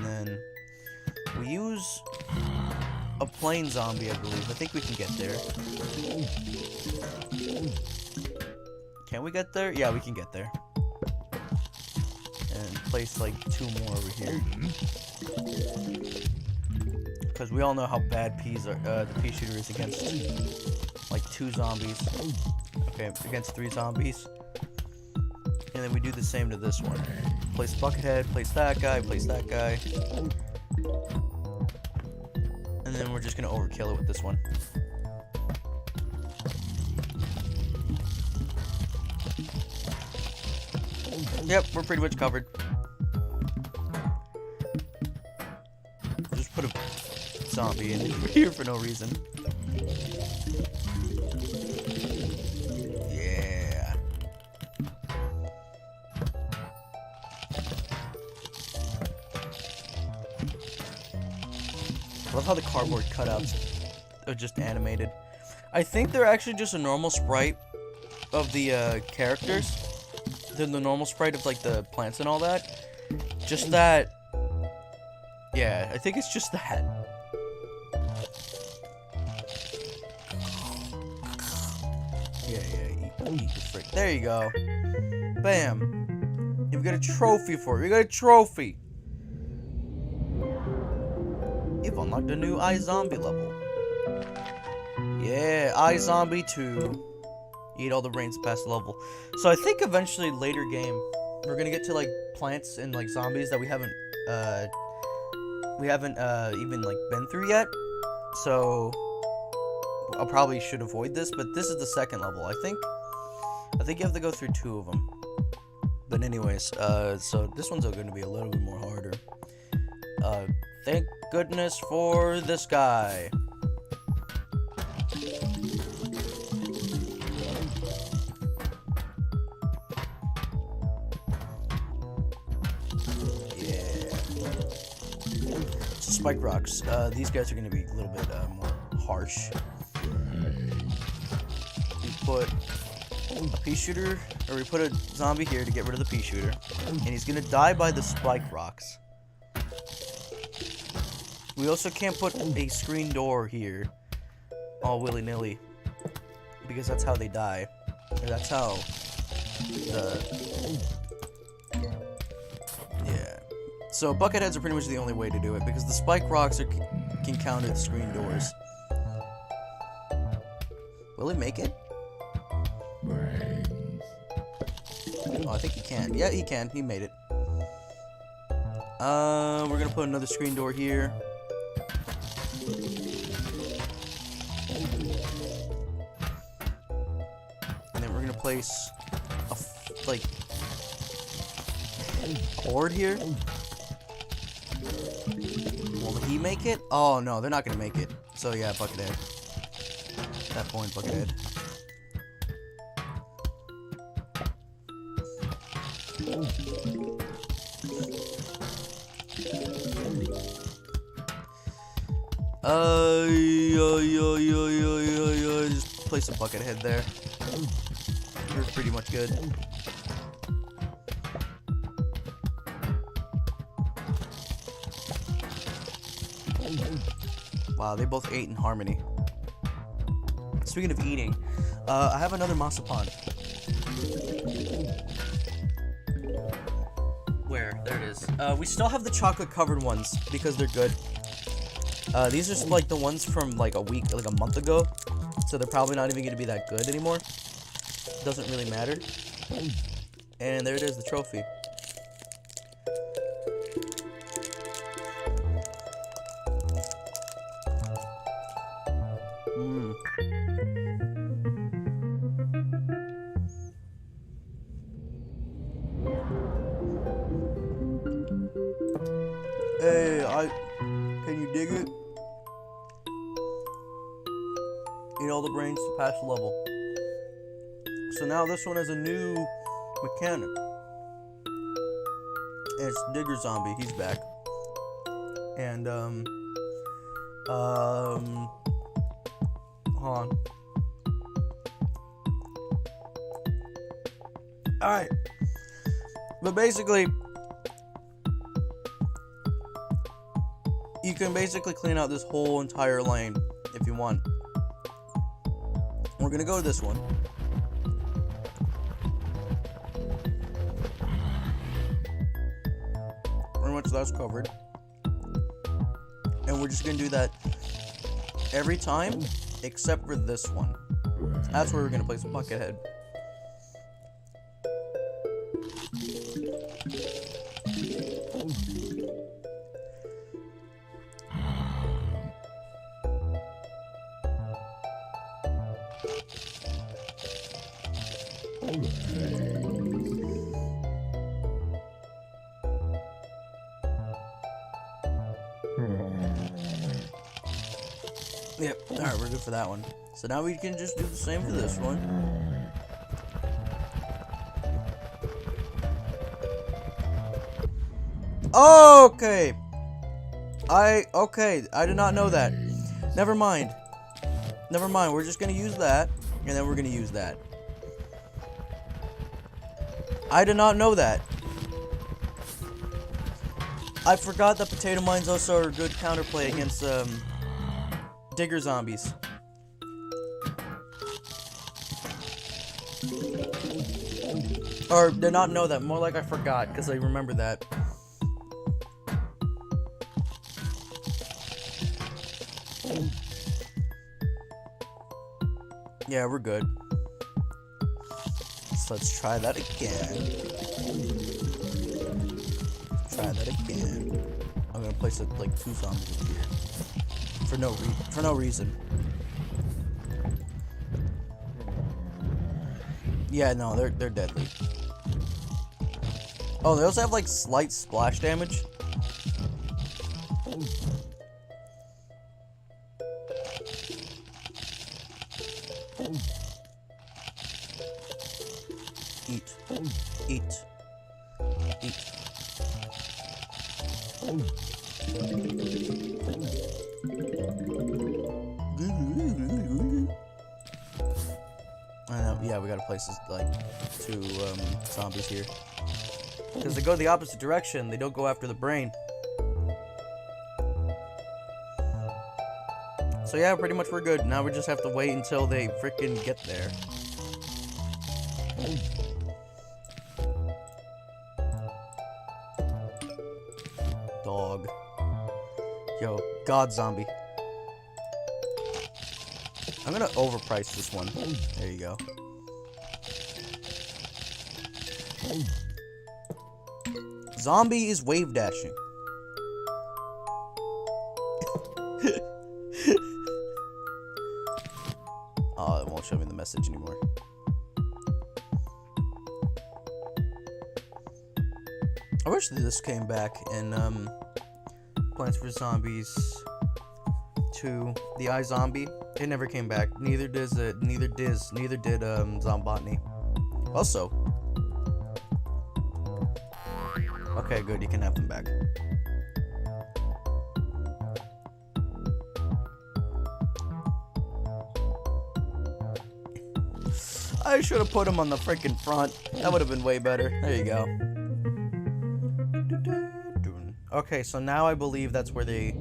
then we use a plain zombie, I believe. I think we can get there. Can we get there? Yeah, we can get there. And place like 2 more over here, because we all know how bad the pea shooter is against like 2 zombies. Okay, against 3 zombies. And then we do the same to this one. Place buckethead, place that guy, and then we're just gonna overkill it with this one. Yep, we're pretty much covered. Just put a zombie in here for no reason. Yeah. I love how the cardboard cutouts are just animated. I think they're actually just a normal sprite of the characters. Than the normal sprite of like the plants and all that. Just that. Yeah, I think it's just that. Yeah, eat the frick. There you go. Bam. You've got a trophy for it. You got a trophy. You've unlocked a new iZombie level. Yeah, iZombie 2. Eat all the brains past the level. So I think eventually later game we're gonna get to like plants and like zombies that we haven't even like been through yet. So I probably should avoid this, but this is the second level. I think you have to go through 2 of them. But anyways, so this one's going to be a little bit more harder. Thank goodness for this guy. Spike rocks. These guys are going to be a little bit more harsh. We put a pea shooter, or we put a zombie here to get rid of the pea shooter, and he's going to die by the spike rocks. We also can't put a screen door here, all willy-nilly, because that's how they die. Or that's how yeah. So bucket heads are pretty much the only way to do it, because the spike rocks can count as screen doors. Will he make it? Oh, I think he can. Yeah, he can. He made it. We're gonna put another screen door here. And then we're gonna place a like board here. Will he make it? Oh no, they're not gonna make it. So yeah, buckethead. At that point, buckethead. Just place a bucket head there. They're pretty much good. Wow, they both ate in harmony. Speaking of eating, I have another masapan. Where? There it is. We still have the chocolate covered ones because they're good. These are like the ones from like a month ago. So they're probably not even going to be that good anymore. Doesn't really matter. And there it is, the trophy. Hey, can you dig it? Eat all the brains to pass the level. So now this one has a new mechanic. And it's Digger Zombie, he's back. And, hold on. Alright. But basically, you can basically clean out this whole entire lane if you want. We're gonna go to this one. Pretty much that's covered. And we're just gonna do that every time except for this one. That's where we're gonna place a Buckethead. Yep, alright, we're good for that one. So now we can just do the same for this one. Okay! I did not know that. Never mind. Never mind, we're just gonna use that, and then we're gonna use that. I did not know that. I forgot that potato mines also are a good counterplay against, Digger zombies. Or did not know that. More like I forgot, because I remember that. Yeah, we're good. So let's try that again. Try that again. I'm gonna place like 2 zombies over here. For no reason. Yeah, no, they're deadly. Oh, they also have like slight splash damage. Eat. Eat. Eat. Yeah, we gotta place this, like 2 zombies here. Because they go the opposite direction, they don't go after the brain. So yeah, pretty much we're good. Now we just have to wait until they freaking get there. Dog. Yo, God zombie. I'm gonna overprice this one. There you go. Zombie is wave dashing. Oh, it won't show me the message anymore. I wish that this came back in Plants vs Zombies 2, the iZombie. It never came back. Neither did Zombotany. Also, okay, good. You can have them back. I should have put him on the freaking front. That would have been way better. There you go. Okay, so now I believe that's where they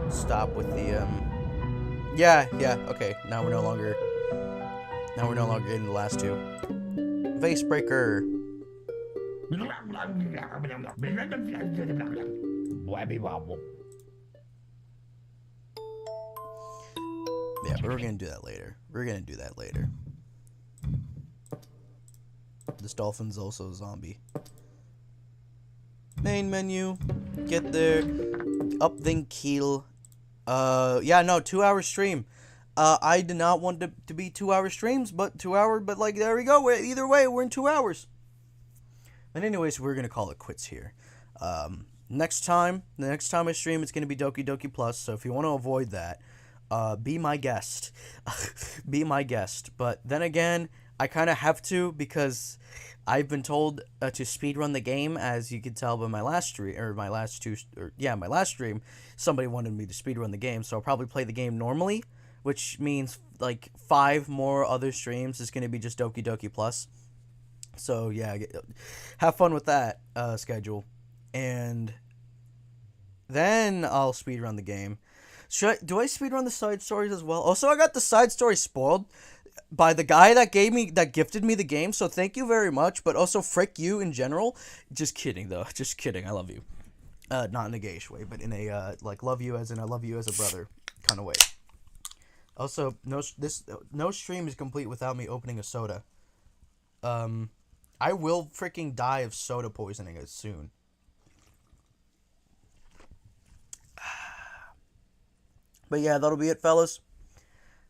stop with the, Yeah, okay. Now we're no longer in the last two. Vase breaker. Yeah, but we're gonna do that later. This dolphin's also a zombie. Main menu. Get there. Up then kill. Yeah, no, 2-hour stream. I did not want to be 2-hour streams, but like, there we go. Either way, we're in 2 hours. But anyways, we're gonna call it quits here. The next time I stream, it's gonna be Doki Doki Plus. So if you want to avoid that, be my guest. Be my guest. But then again, I kind of have to, because I've been told to speedrun the game, as you can tell by my last stream, somebody wanted me to speedrun the game, so I'll probably play the game normally, which means like 5 more other streams is going to be just Doki Doki Plus. So yeah, have fun with that schedule. And then I'll speedrun the game. Do I speedrun the side stories as well? Also, I got the side story spoiled by the guy that gifted me the game, so thank you very much, but also frick you in general. Just kidding though. Just kidding. I love you. Not in a gayish way, but in a like love you as in I love you as a brother kind of way. Also, no stream is complete without me opening a soda. I will freaking die of soda poisoning as soon. But yeah, that'll be it, fellas.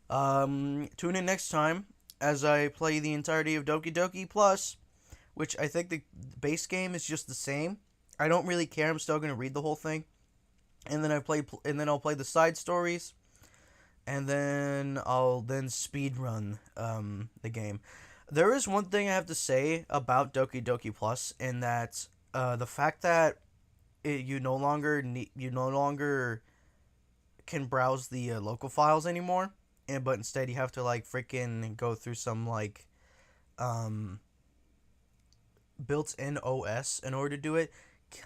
Tune in next time as I play the entirety of Doki Doki Plus, which I think the base game is just the same. I don't really care. I'm still gonna read the whole thing, and then I'll play the side stories, and then I'll speedrun the game. There is one thing I have to say about Doki Doki Plus, and that's the fact that you no longer can browse the local files anymore. But instead you have to like freaking go through some like built-in OS in order to do it.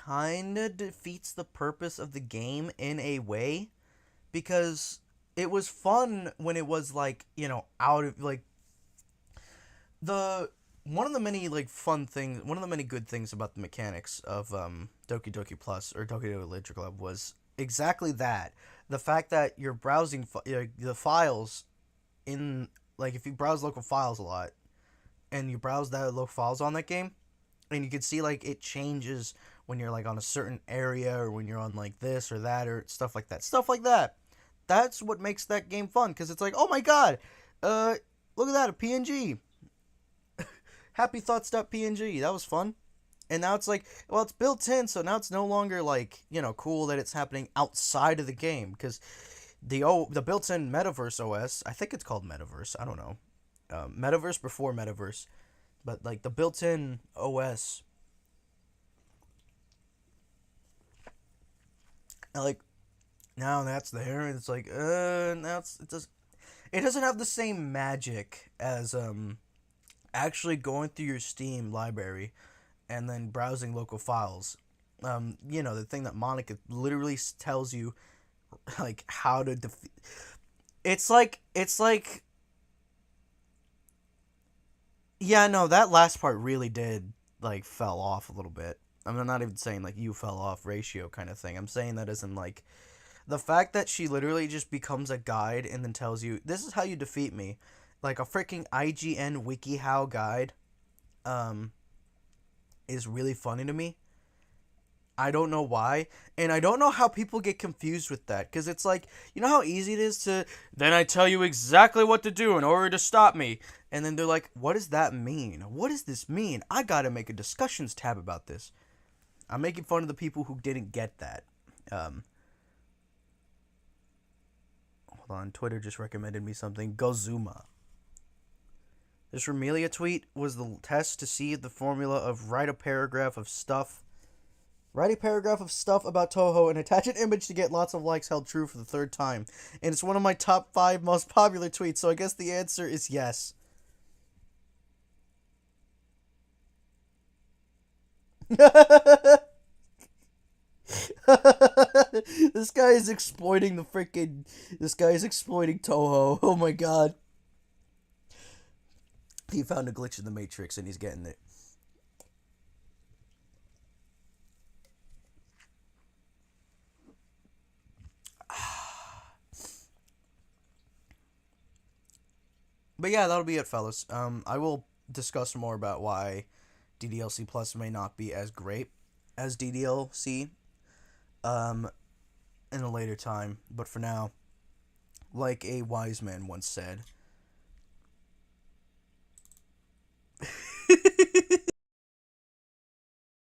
Kinda defeats the purpose of the game in a way, because it was fun when it was like, you know, out of like one of the many good things about the mechanics of Doki Doki Plus or Doki Doki Literature Club was exactly that. The fact that you're browsing the files in, like, if you browse local files a lot and you browse that local files on that game, and you can see like it changes when you're like on a certain area or when you're on like this or that or stuff like that. That's what makes that game fun, because it's like, oh my god, look at that, a PNG. Happythoughts.png, that was fun. And now it's like, well, it's built in, so now it's no longer like, you know, cool that it's happening outside of the game, because the built-in Metaverse OS, I think it's called Metaverse, I don't know, Metaverse before Metaverse, but like the built-in OS, like now that's there, and it's like, now it doesn't have the same magic as actually going through your Steam library and then browsing local files. You know, the thing that Monica literally tells you, like, how to defeat. It's like, yeah, no, that last part really did, like, fell off a little bit. I'm not even saying, like, you fell off ratio kind of thing. I'm saying that as in, like, the fact that she literally just becomes a guide and then tells you, this is how you defeat me. Like, a freaking IGN WikiHow guide, is really funny to me. I don't know why, and I don't know how people get confused with that, because it's like, you know how easy it is to, then I tell you exactly what to do in order to stop me, and then they're like, what does that mean? What does this mean? I gotta make a discussions tab about this. I'm making fun of the people who didn't get that. Hold on, Twitter just recommended me something. Gozuma. This Remelia tweet was the test to see the formula of write a paragraph of stuff about Toho and attach an image to get lots of likes held true for the 3rd time. And it's one of my top 5 most popular tweets, so I guess the answer is yes. This guy is exploiting the freaking. This guy is exploiting Toho. Oh my god. He found a glitch in the Matrix and he's getting it. But yeah, that'll be it, fellas. I will discuss more about why DDLC Plus may not be as great as DDLC, in a later time. But for now, like a wise man once said,